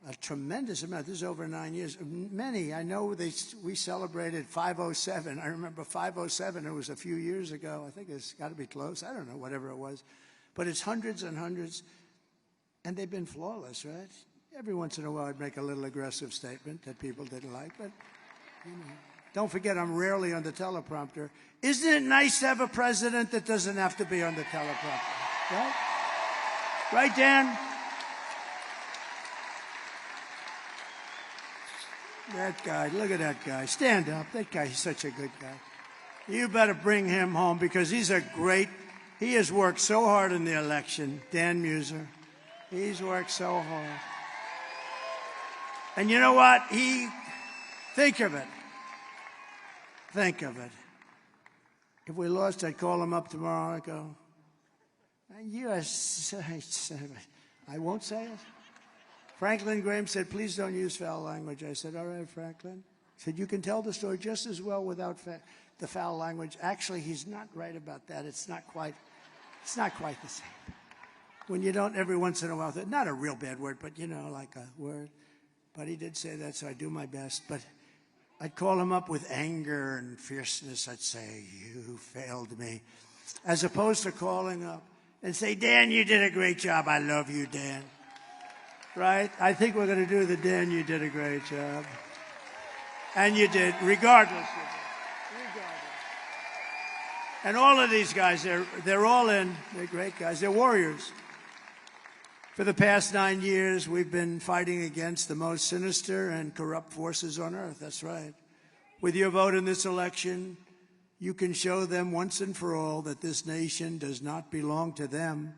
a tremendous amount. This is over 9 years. Many, I know we celebrated 507. I remember 507, it was a few years ago. I think it's got to be close. I don't know, whatever it was. But it's hundreds and hundreds, and they've been flawless, right? Every once in a while I'd make a little aggressive statement that people didn't like, but you know. Don't forget, I'm rarely on the teleprompter. Isn't it nice to have a president that doesn't have to be on the teleprompter, right? Right, Dan? That guy, look at that guy. Stand up. That guy, he's such a good guy. You better bring him home because he has worked so hard in the election, Dan Muser. He's worked so hard. And you know what? Think of it. Think of it. If we lost, I'd call him up tomorrow. I'd go, I won't say it. Franklin Graham said, please don't use foul language. I said, all right, Franklin. He said, you can tell the story just as well without the foul language. Actually, he's not right about that. It's not quite the same. When you don't every once in a while, not a real bad word, but you know, like a word. But he did say that, so I do my best. But I'd call him up with anger and fierceness. I'd say, you failed me. As opposed to calling up and say, Dan, you did a great job. I love you, Dan. Right? I think we're going to do the Dan, you did a great job. And you did, regardless. And all of these guys, they're all in. They're great guys. They're warriors. For the past 9 years, we've been fighting against the most sinister and corrupt forces on earth. That's right. With your vote in this election, you can show them once and for all that this nation does not belong to them.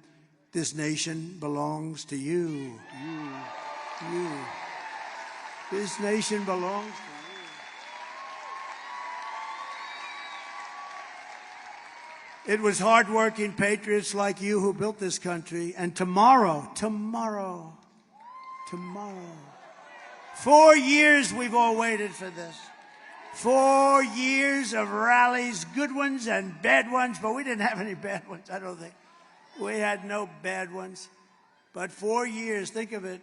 This nation belongs to you. You. This nation belongs to you. It was hardworking patriots like you who built this country. And tomorrow, 4 years we've all waited for this. 4 years of rallies, good ones and bad ones, but we didn't have any bad ones, I don't think. We had no bad ones. But 4 years, think of it,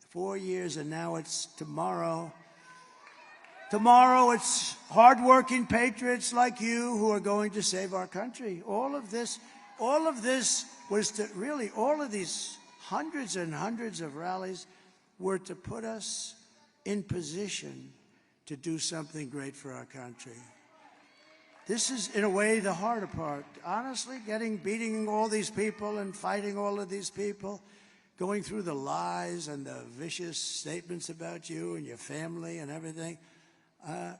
4 years, and now it's tomorrow. Tomorrow it's hardworking patriots like you who are going to save our country. All of this was to really, all of these hundreds and hundreds of rallies were to put us in position to do something great for our country. This is, in a way, the harder part. Honestly, beating all these people and fighting all of these people, going through the lies and the vicious statements about you and your family and everything.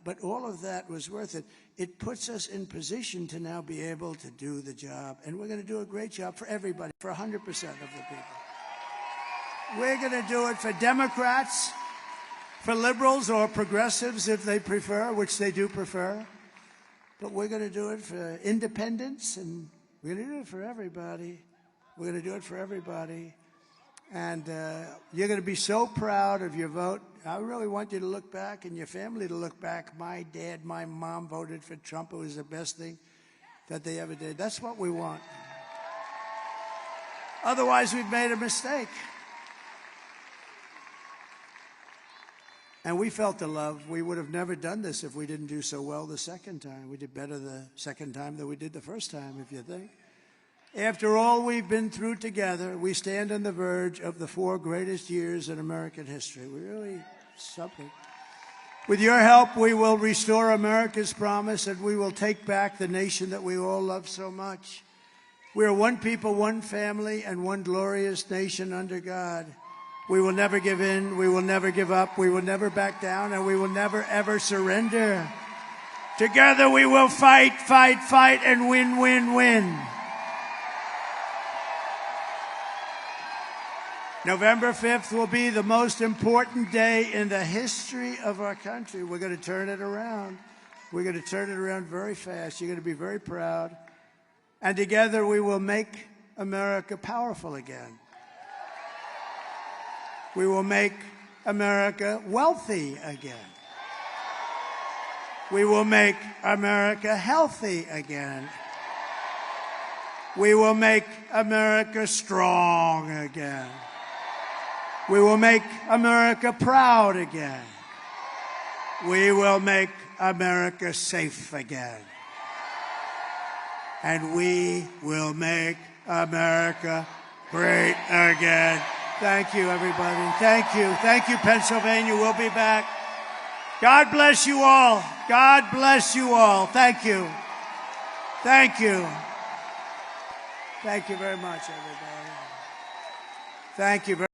But all of that was worth it. It puts us in position to now be able to do the job. And we're going to do a great job for everybody, for 100% of the people. We're going to do it for Democrats, for liberals or progressives if they prefer, which they do prefer. But we're going to do it for independents, and we're going to do it for everybody. We're going to do it for everybody. And you're going to be so proud of your vote. I really want you to look back and your family to look back. My dad, my mom voted for Trump. It was the best thing that they ever did. That's what we want. Otherwise, we've made a mistake. And we felt the love. We would have never done this if we didn't do so well the second time. We did better the second time than we did the first time, if you think. After all we've been through together, we stand on the verge of the 4 greatest years in American history. We really, something. With your help, we will restore America's promise, and we will take back the nation that we all love so much. We are one people, one family, and one glorious nation under God. We will never give in, we will never give up, we will never back down, and we will never, ever surrender. Together we will fight, fight, fight, and win, win, win. November 5th will be the most important day in the history of our country. We're going to turn it around. We're going to turn it around very fast. You're going to be very proud. And together we will make America powerful again. We will make America wealthy again. We will make America healthy again. We will make America strong again. We will make America proud again. We will make America safe again. And we will make America great again. Thank you, everybody. Thank you. Thank you, Pennsylvania. We'll be back. God bless you all. God bless you all. Thank you. Thank you. Thank you very much, everybody. Thank you very much.